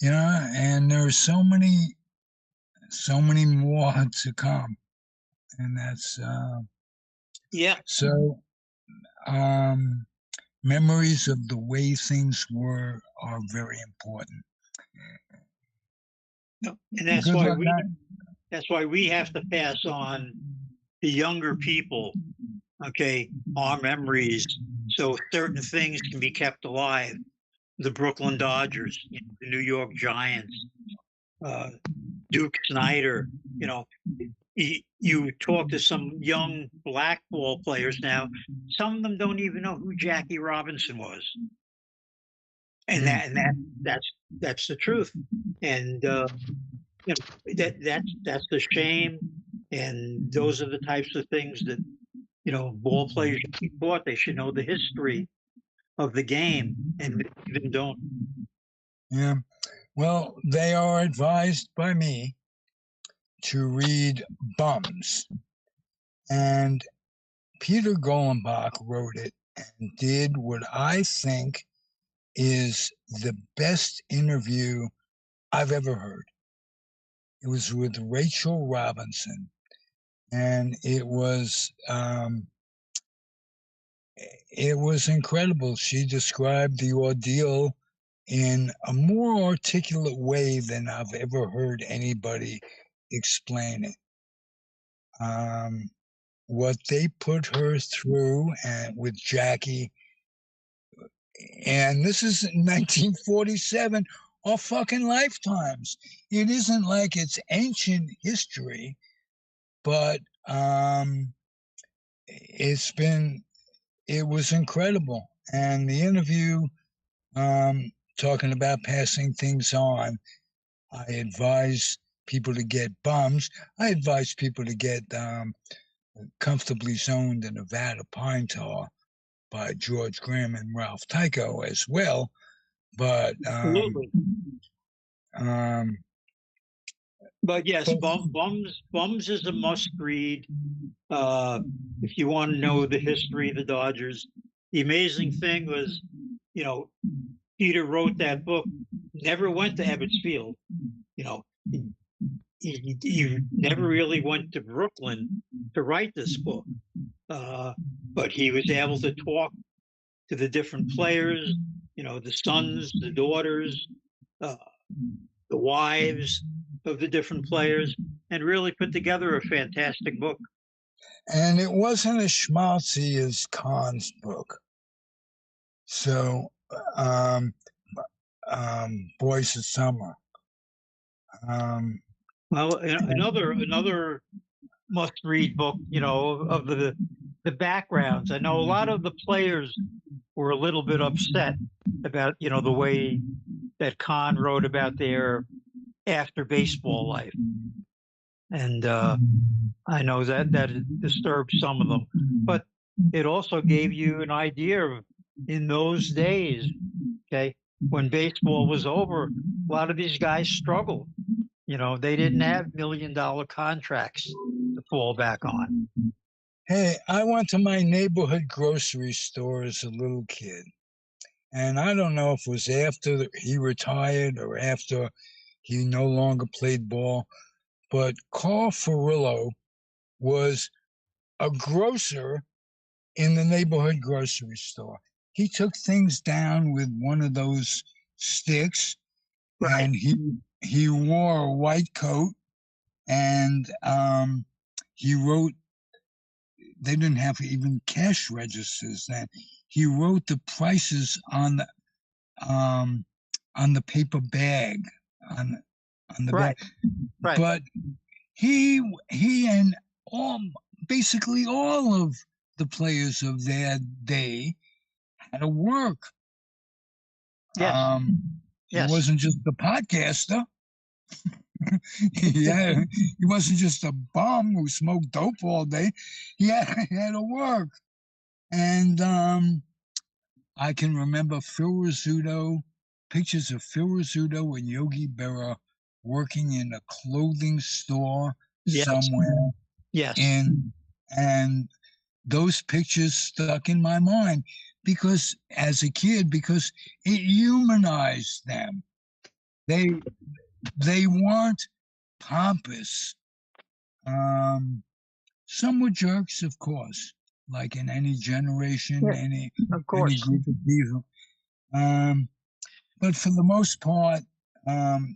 and there are so many more to come. And that's, so, memories of the way things were are very important. And that's why we have to pass on the younger people, our memories, so certain things can be kept alive. The Brooklyn Dodgers, the New York Giants, Duke Snyder. You talk to some young black ball players now, some of them don't even know who Jackie Robinson was. And that's the truth. And that's the shame. And those are the types of things that ball players should be taught. They should know the history of the game, and even don't. Yeah. Well, they are advised by me to read Bums. And Peter Golenbach wrote it and did what I think is the best interview I've ever heard. It was with Rachel Robinson, and it was incredible. She described the ordeal in a more articulate way than I've ever heard anybody explain it. What they put her through, and with Jackie, and this is 1947, are fucking lifetimes. It isn't like it's ancient history, but it was incredible. And the interview talking about passing things on, I advise people to get bums. I advise people to get Comfortably Zoned in Nevada Pine Tar by George Graham and Ralph Tycho as well. But Absolutely. um, But yes, Bums is a must read. If you want to know the history of the Dodgers. The amazing thing was, you know, Peter wrote that book, never went to Ebbets Field. You know, he never really went to Brooklyn to write this book. But he was able to talk to the different players, you know, the sons, the daughters, the wives of the different players, and really put together a fantastic book. And it wasn't as schmaltzy as Kahn's book. So, Boys of Summer. Well, another must-read book, you know, of the backgrounds. I know a lot of the players were a little bit upset about, you know, the way that Kahn wrote about their after baseball life, and I know that it disturbed some of them, but it also gave you an idea of in those days, okay, when baseball was over, a lot of these guys struggled. You know, they didn't have $1 million contracts to fall back on. Hey, I went to my neighborhood grocery store as a little kid. And I don't know if it was after he retired or after he no longer played ball, but Carl Furillo was a grocer in the neighborhood grocery store. He took things down with one of those sticks, Right. and he wore a white coat, and he wrote. They didn't have even cash registers then. He wrote the prices on the paper bag on the Right. bag. Right. But he and basically all of the players of their day had to work. Yes. He wasn't just a podcaster. He wasn't just a bum who smoked dope all day. He had to work. And I can remember pictures of Phil Rizzuto and Yogi Berra working in a clothing store somewhere. Yes. And those pictures stuck in my mind because as a kid, because it humanized them. They weren't pompous. Some were jerks, of course, like in any generation, any group of people. But for the most part,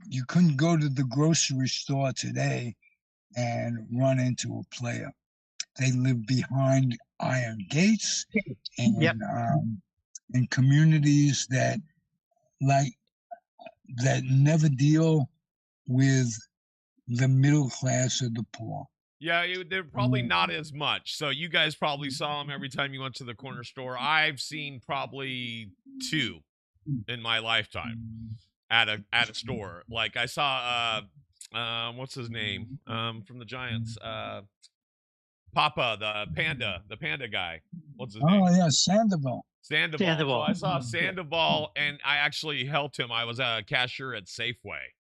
you couldn't go to the grocery store today and run into a player. They live behind iron gates and in communities that never deal with the middle class or the poor. Yeah, they're probably not as much. So you guys probably saw them every time you went to the corner store. I've seen probably 2 in my lifetime at a store. Like I saw what's his name from the Giants, Papa, the panda guy. What's his name? Oh yeah, Sandoval. So I saw Sandoval, and I actually helped him. I was a cashier at Safeway,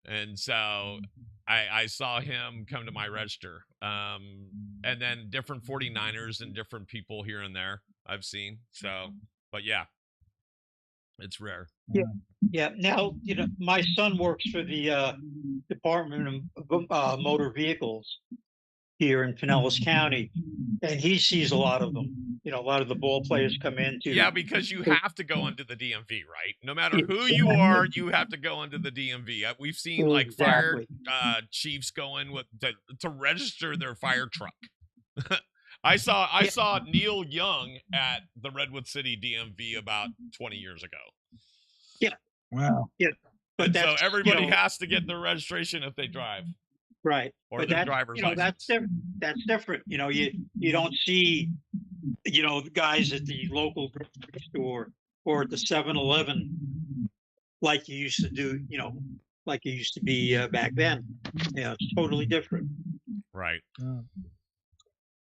and so I saw him come to my register. And then different 49ers and different people here and there I've seen. So, but yeah, it's rare. Yeah. Now, you know, my son works for the Department of Motor Vehicles here in Pinellas County, and he sees a lot of them. You know, a lot of the ball players come in to. Yeah, because you have to go into the DMV, right? No matter who you are, you have to go into the DMV. We've seen like fire chiefs go in with to register their fire truck. I saw Neil Young at the Redwood City DMV about 20 years ago. Yeah. Wow. Yeah. But so everybody has to get their registration if they drive. Right. Or their driver's license. That's different. You know, you don't see, you know, the guys at the local grocery store or at the 7-Eleven like you used to do, like you used to be back then. Yeah, it's totally different. Right.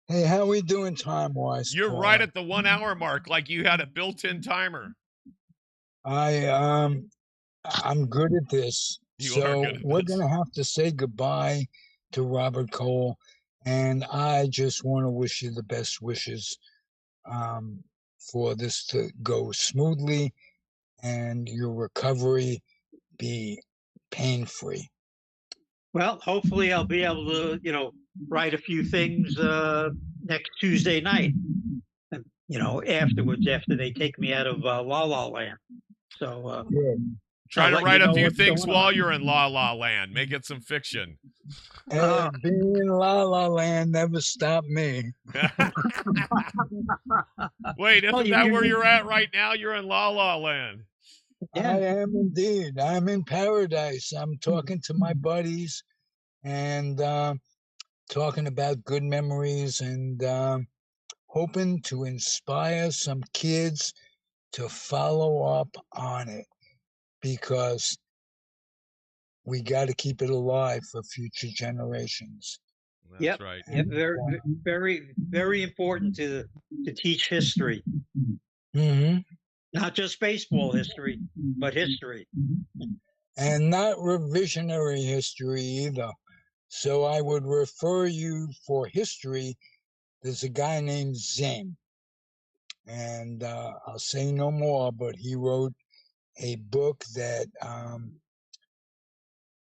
Hey, how we doing time-wise, You're right Paula? at the 1 hour mark, like you had a built-in timer. I'm good at this. You are So good at we're this. gonna have to say goodbye to Robert Cole, and I just want to wish you the best wishes for this to go smoothly and your recovery be pain-free. Well, hopefully I'll be able to, write a few things next Tuesday night, and, afterwards, after they take me out of La La Land. So Good. Try I'll to let you write a know few what's things going while on. you're in La La Land. Make it some fiction. And being in La La Land never stopped me. Wait, Well, isn't you that where can, you're at right now? You're in La La Land. yeah. I am indeed. I'm in paradise. I'm talking to my buddies and talking about good memories and hoping to inspire some kids to follow up on it because we got to keep it alive for future generations. That's Yep. right. Yep. And, Very, very, very important to teach history, mhm. not just baseball history, but history. And not revisionary history either. So I would refer you for history. There's a guy named Zen, and I'll say no more, but he wrote a book that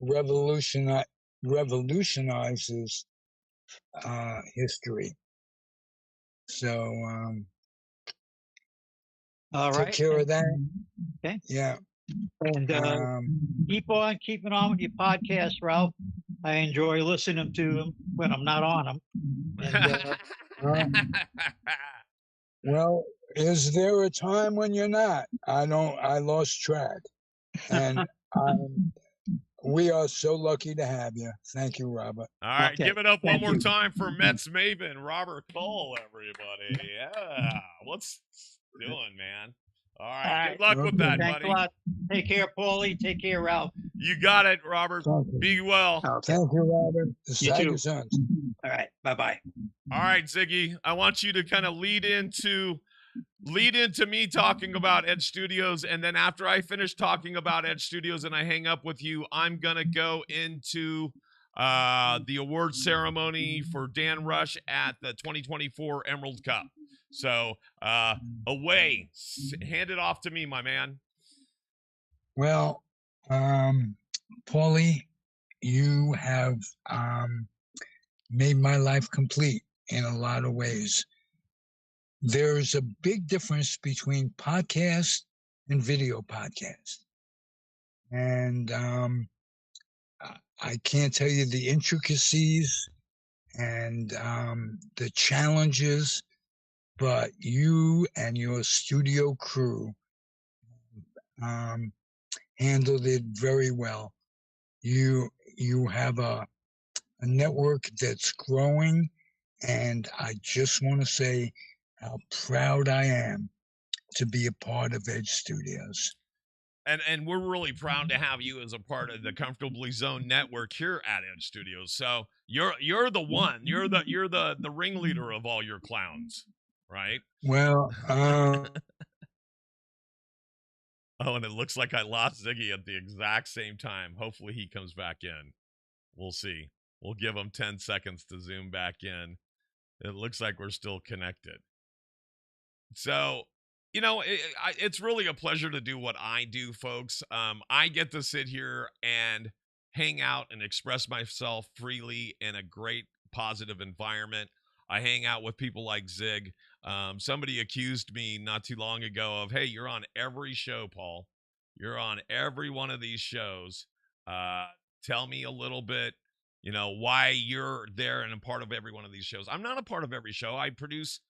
revolutioni- revolutionizes history. So All take right. care of that. Okay. Yeah. And keep on keeping on with your podcast, Ralph. I enjoy listening to them when I'm not on them. And Well, is there a time when you're not? I don't. I lost track, and we are so lucky to have you. Thank you, Robert. All right, okay, give it up one thank more you. time for Mets Maven, Robert Cole, everybody. Yeah. What's doing, man? All All right. right. Good luck with Okay. that, Thanks a buddy. lot. Take care, Paulie. Take care, Ralph. You got it, Robert. Thank you. Be well. Okay. Thank you, Robert. You Zig too. In Zone. All right. Bye-bye. All right, Ziggy. I want you to kind of lead into me talking about Edge Studios, and then after I finish talking about Edge Studios and I hang up with you, I'm gonna go into the award ceremony for Dan Rush at the 2024 Emerald Cup. So away, hand it off to me, my man. Well, Paulie, you have made my life complete in a lot of ways. There's a big difference between podcast and video podcast. And I can't tell you the intricacies and the challenges, but you and your studio crew handled it very well. You have a network that's growing, and I just want to say how proud I am to be a part of Edge Studios. And we're really proud to have you as a part of the Comfortably Zone network here at Edge Studios. So you're the one. You're the ringleader of all your clowns, right? Well, Oh, and it looks like I lost Ziggy at the exact same time. Hopefully he comes back in. We'll see. We'll give him 10 seconds to zoom back in. It looks like we're still connected. So, it's really a pleasure to do what I do, folks. I get to sit here and hang out and express myself freely in a great positive environment. I hang out with people like Zig. Somebody accused me not too long ago of, hey, you're on every show, Paul. You're on every one of these shows. Tell me a little bit, why you're there and a part of every one of these shows. I'm not a part of every show. I produce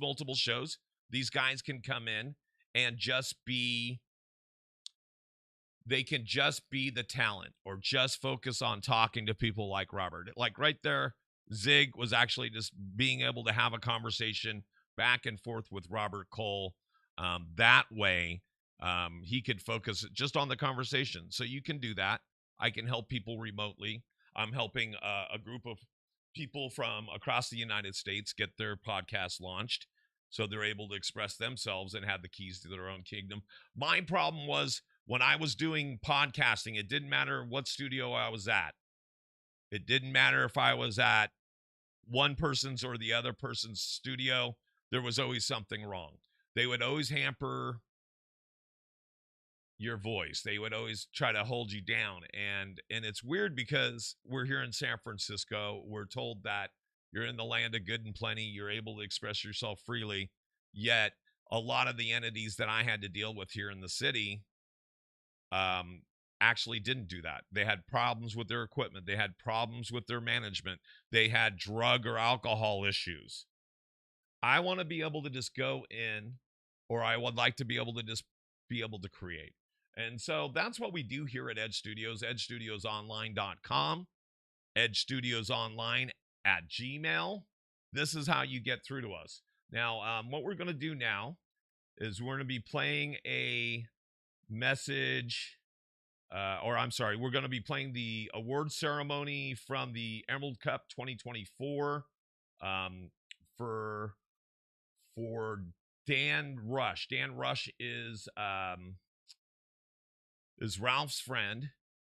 multiple shows. These guys can come in and they can just be the talent or just focus on talking to people like Robert. Like right there, Zig was actually just being able to have a conversation back and forth with Robert Cole that way. He could focus just on the conversation. So you can do that. I can help people remotely. I'm helping a group of people from across the United States get their podcast launched so they're able to express themselves and have the keys to their own kingdom. My problem was when I was doing podcasting, it didn't matter what studio I was at. It didn't matter if I was at one person's or the other person's studio. There was always something wrong. They would always hamper your voice. They would always try to hold you down. And it's weird because we're here in San Francisco. We're told that you're in the land of good and plenty. You're able to express yourself freely. Yet a lot of the entities that I had to deal with here in the city actually didn't do that. They had problems with their equipment. They had problems with their management. They had drug or alcohol issues. I want to be able to just go in, or I would like to be able to just be able to create. And so that's what we do here at Edge Studios, edgestudiosonline.com, edgestudiosonline@gmail. This is how you get through to us. Now, what we're going to do now is we're going to be playing a message, we're going to be playing the award ceremony from the Emerald Cup 2024 for Dan Rush. Dan Rush is Ralph's friend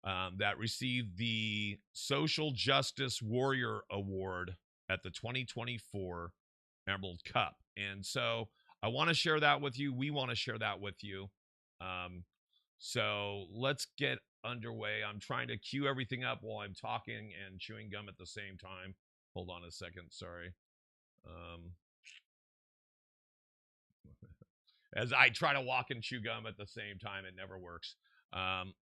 that received the Social Justice Warrior Award at the 2024 Emerald Cup. And so I want to share that with you. We want to share that with you. So let's get underway. I'm trying to cue everything up while I'm talking and chewing gum at the same time. Hold on a second. Sorry. As I try to walk and chew gum at the same time, it never works.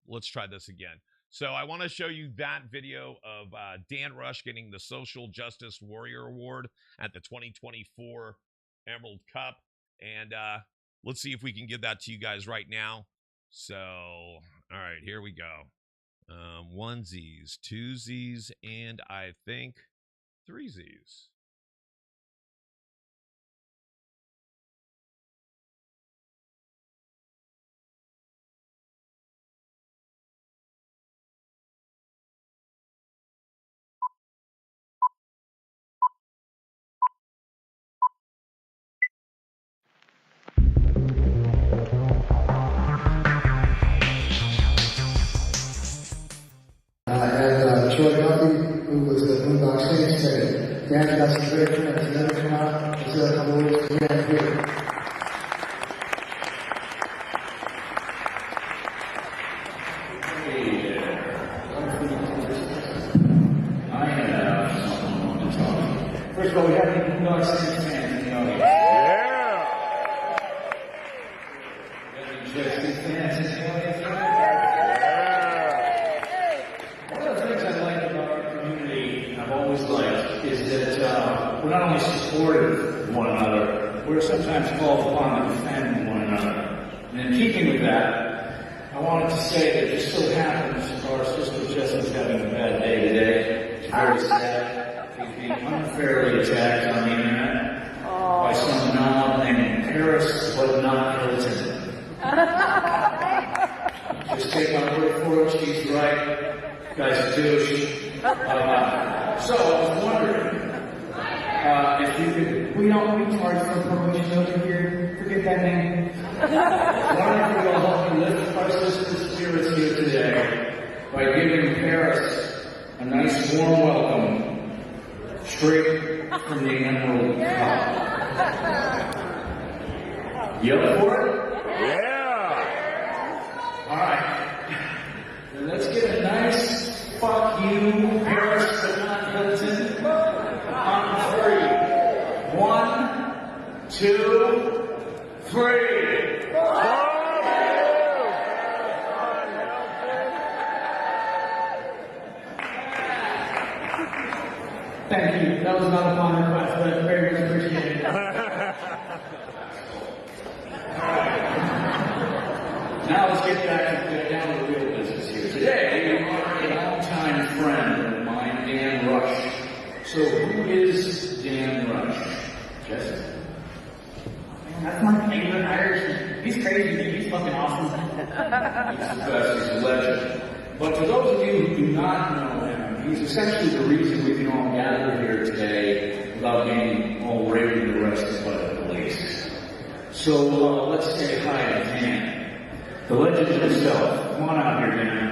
Let's try this again. So I want to show you that video of Dan Rush getting the Social Justice Warrior Award at the 2024 Emerald Cup. And let's see if we can give that to you guys right now. So, all right, here we go. 1 Z's, 2 Z's, and I think 3 Z's. And Troy Duffy, who was the Boondock Saints, said, Dan's got some great friends. He's never come out. He's got a couple of weeks to get here. First of all, we have any Boondock Saints fans in the audience? Yeah! We have any Saints fans in the audience? We're not only supportive of one another, we're sometimes called upon to defend one another. And in keeping with that, I wanted to say that it just so happens our sister Jessica's having a bad day today. She's very sad. She's being unfairly attacked on the internet by some knob named Paris, but not Hilton. Just take my word for it, she's right. Guy's a douche. So I was wondering, if you could, we don't charge for promotion over here. Forget that name. Wondering if we'll help you lift our sister's spirits here today by giving Paris a nice warm welcome straight from the Emerald Cup. You up for it? Yeah! Alright. Let's get a nice fuck you, Paris, but not Hilton. On 3. 1, 2, 3. Thank you. That was not a fun request, but I very much appreciate it. Now let's get back down to the real business here. Today, we are a longtime friend of mine, Dan Rush. So who is Dan Rush? Jessica? That's my favorite Irishman. He's crazy, dude. He's fucking awesome. He's the best. He's a legend. But for those of you who do not know him, he's essentially the reason we can all gather here today without being all raped and arrested by the police. So let's say hi to Dan, the legend himself. Come on out here, Dan.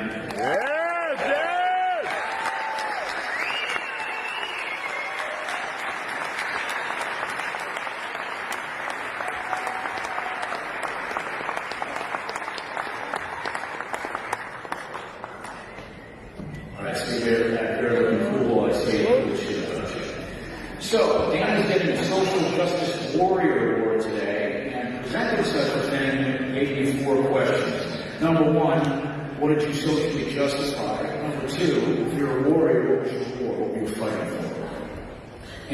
So, Dan is getting the Social Justice Warrior Award today and presented such a thing that gave me 4 questions. Number 1, what did you socially justify? Number 2, if you're a warrior, what was your war? What were you fighting for?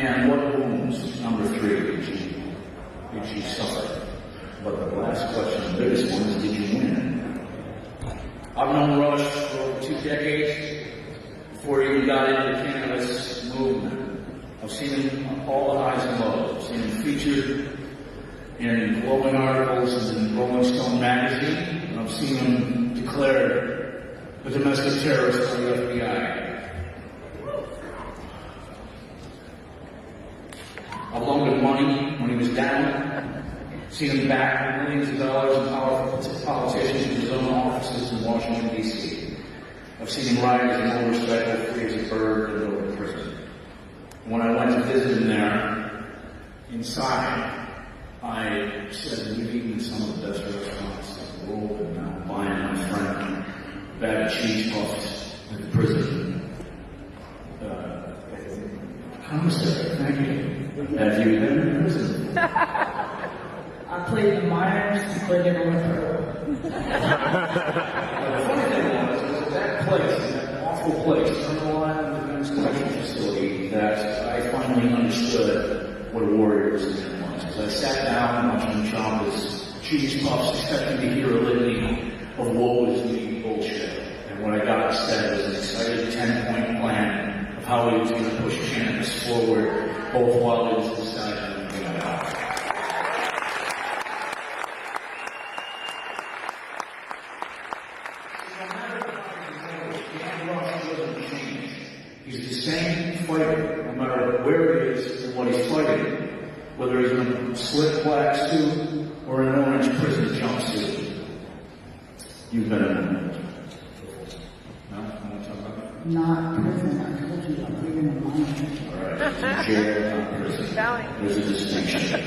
And what wounds, number 3, did you suffer? But the last question, the biggest one, is did you win? I've known Rush for over 2 decades before he even got into the cannabis movement. I've seen him on all the highs and lows. I've seen him featured in glowing articles in Rolling Stone magazine. And I've seen him declared a domestic terrorist by the FBI. I've loaned him money when he was down. Seen him back millions of dollars in powerful politicians in his own offices in Washington, D.C. I've seen him ride his motorcycle free as a bird and go to prison. When I went to visit him there, inside, I said, we've eaten some of the best restaurants in the world, and now I'm buying my friend a bag of cheese puffs at the prison. Commissary, thank you. Have you been in prison? I played the minors, but never went through. The funny thing was at that place, that awful place, Underline Defense Correctional Facility, that I finally understood what a warrior's man was. As I sat down and watched him chomp his cheese puffs, expecting to hear a litany of woe is me bullshit. And what I got instead was an excited 10-point plan of how he was going to push cannabis forward, both while he was deciding to bring it out. He's the same fighter, no matter where he is and what he's fighting, whether he's in a slick black suit or in an orange prison jumpsuit. You've been in one. No? You want to talk about that? Not prison, I told you I'm leaving the minors. All right. Jail, not prison. There's a distinction.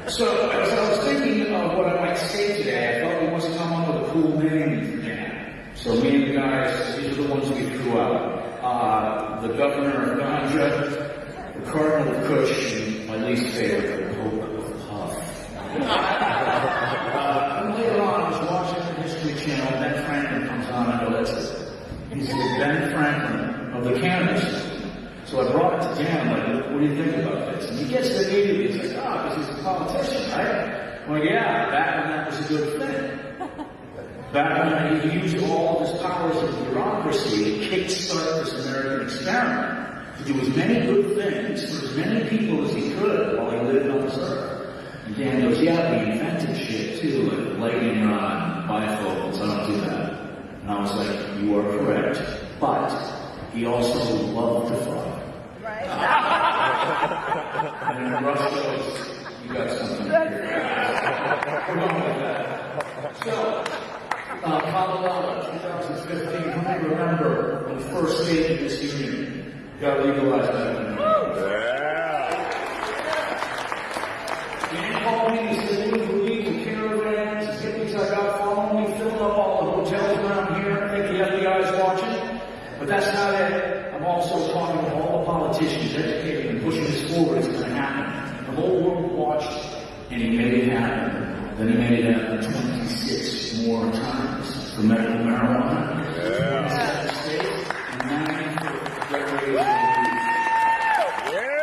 So, as I was thinking of what I might say today, I thought we must come up with a cool name for Dan. So me and the guys, these are the ones we threw out. The governor of Ganja, the cardinal of Kush, and my least favorite, the Pope of Puff. And later on, I was watching the History Channel, Ben Franklin comes on, I go, that's it. He's the Ben Franklin of the cannabis. So I brought it to Dan, I'm like, what do you think about this? And he gets to immediately, he's like, because he's a politician, right? I'm like, yeah, back when that was a good thing. Back when he used all of his powers of bureaucracy to kickstart this American experiment, to do as many good things for as many people as he could while he lived on this earth. And Dan goes, yeah, we invented shit too, like lightning rod, bifocals, I don't do that. And I was like, you are correct, but he also loved to fuck. Right. And then Rush goes, you got something here. We're going with that. So, Colorado, 2015, how many remember when the first state of this union got legalized back then? You didn't call me and say, we believe the caravans, the hippies I got following me, filling up all the hotels around here, I think the FBI's watching. But that's not it. I'm also talking to all the politicians, educating and pushing this forward. It's going to happen. The whole world watched, and he made it happen. Then he made it happen 26 more times for medical marijuana. 27 states and 90 for recreational use.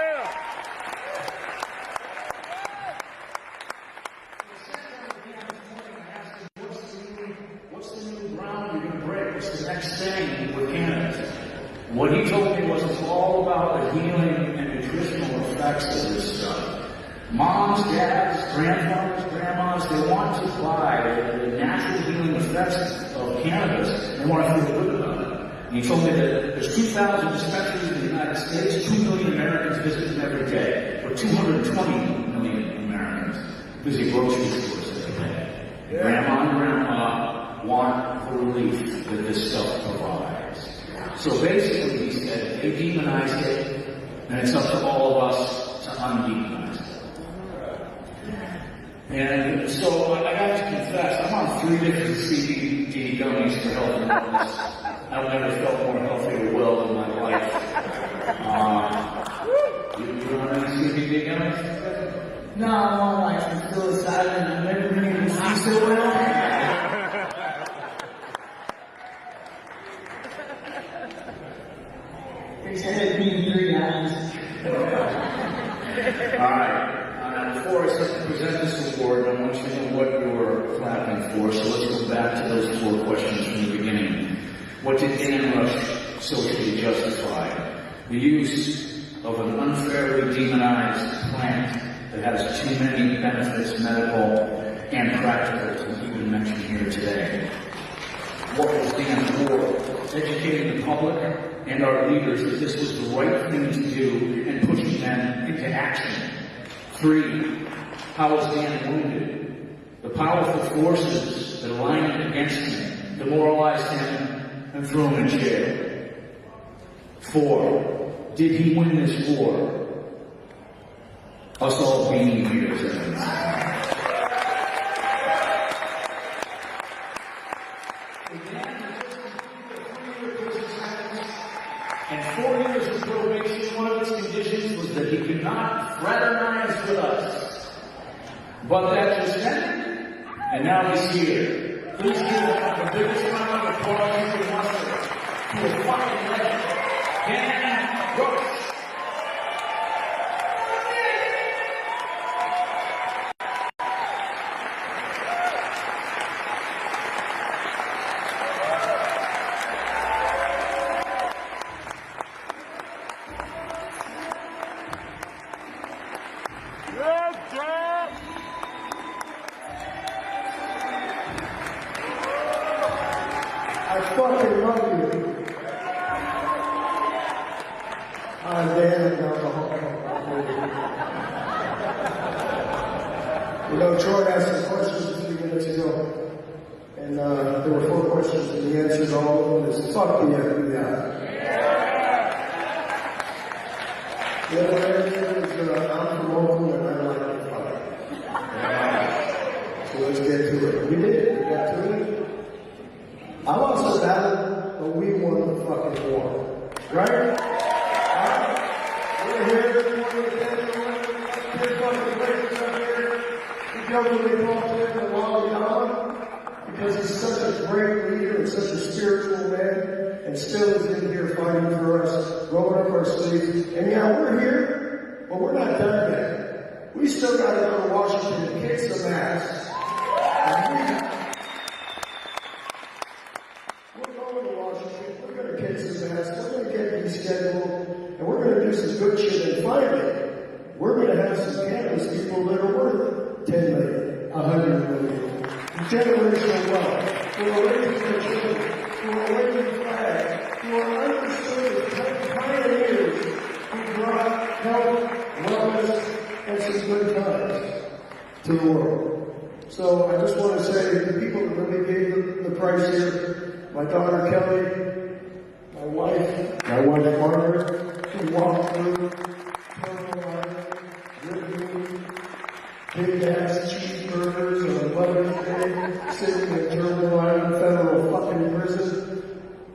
What's the new ground you're going to break? What's the next thing with cannabis? What he told me was it's all about the healing and nutritional effects of this stuff. Moms, dads, grandfathers, grandmas, they want to buy the natural healing effects of cannabis. They want to feel good about it. And he told me that there's 2,000 dispensaries in the United States, 2 million Americans visit them every day, or 220 million Americans visit grocery stores every day. Yeah. Grandma and grandpa want the relief that this stuff provides. So basically, he said, they demonized it, and it's up to all of us to undemonize it. And so I have to confess, I'm on 3 different CBD gummies for health and wellness. I've never felt more healthy or well in my life. You on any CBD gummies? No, I'm on like some psilocybin. I've never been able to see so well. It's had me 3 hours. Alright. Before I present this award, I want you to know what you're clapping for, so let's go back to those 4 questions from the beginning. What did Dan Rush socially justify? The use of an unfairly demonized plant that has too many benefits, medical and practical, to even mention here today. What was Dan for? Educating the public and our leaders that this was the right thing to do and pushing them into action. 3, how was Dan wounded? The powerful forces that aligned against him demoralized him and threw him in jail. 4, did he win this war? Us all being here today. And 4 years of probation, one of its conditions was that he could not fraternize with us. But that just ended, and now he's here. Please give him the biggest round of applause you can muster to a fucking legend, Dan Rush. I fucking love you. I'm Dan alcohol. You know, Troy asked some questions a few minutes ago, and there were 4 questions, and the answer to all of them is fuck the FBI. The other answer is I'm from Oakland and I like to fight. So let's get to it. We did. We got to it. I lost the battle, but we won the fucking war. Right? We're here this morning with this fucking place up here. We go to the altar and Wally Allen because he's such a great leader and such a spiritual man and still is in here fighting for us, rolling up our sleeves. And yeah, we're here, but we're not done yet. We still got to go to Washington and kick some ass. We're going to Washington. We're going to kick some ass. We're going to get rescheduled. And we're going to do some good shit. And finally, we're going to have some cannabis people that are worth 10 million, 100 million. Generational wealth. Who are raising their children. Who are waving flags. Who are understood as pioneers who brought health, wellness, and some good times to the world. So I just want to say the people that really gave the price here, my daughter Kelly, my wife Margaret, who walked through Carolina with me, big ass cheeseburgers on Mother's Day, sitting in Carolina federal fucking prison.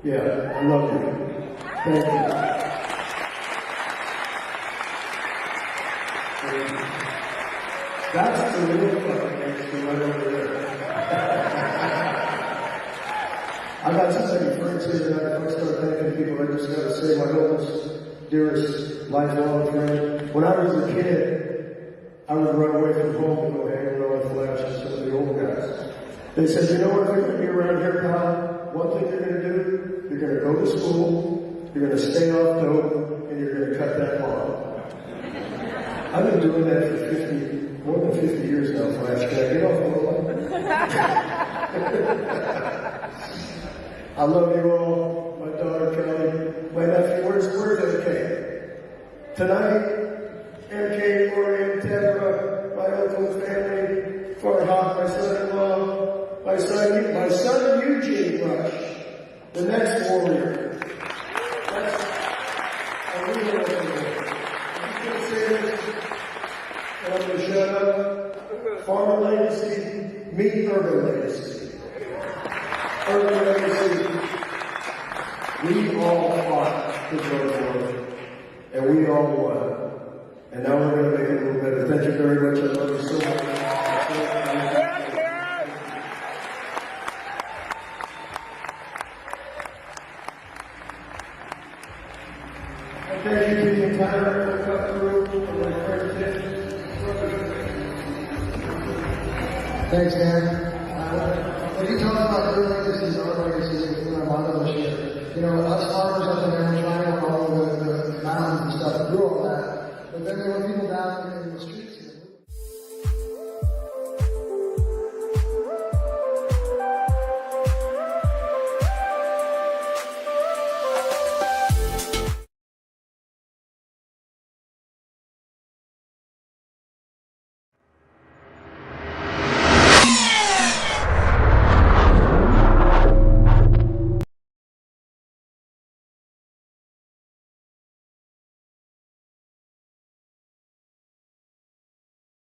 Yeah, I love you. Thank you. That's the real fucking gangster right over there. I got so many friends here that if I start thanking people, I just gotta say my oldest, dearest, lifelong friend. When I was a kid, I would run away from home and go hang around with Flash and some of the old guys. They said, you know what, if you're gonna be around here, pal, one thing you're gonna do, you're gonna go to school, you're gonna stay off dope, and you're gonna cut that lawn. I've been doing that for more than 50 years now, Flash. Can I get off the line? I love you all. My daughter, Kelly. My nephew, where's MK? Tonight, MK, Orion, Deborah, my uncle, family, Farhad, my son-in-law, my son Eugene Rush, the next warrior. That's a real warrior. I'm going to say this, and I'm going to shut up. Farmer legacy, meet urban legacy. Urban legacy. We all fought to go forward, and we all won. And now we're going to make it a little better. Thank you very much. I love you so much. Thank you to the entire Cup crew for the presentation. Thanks, man. When you talk about your legacies, our legacies, my mother was here. You know, us farmers up in there trying on all the mountains and stuff, through all that. But then there were people down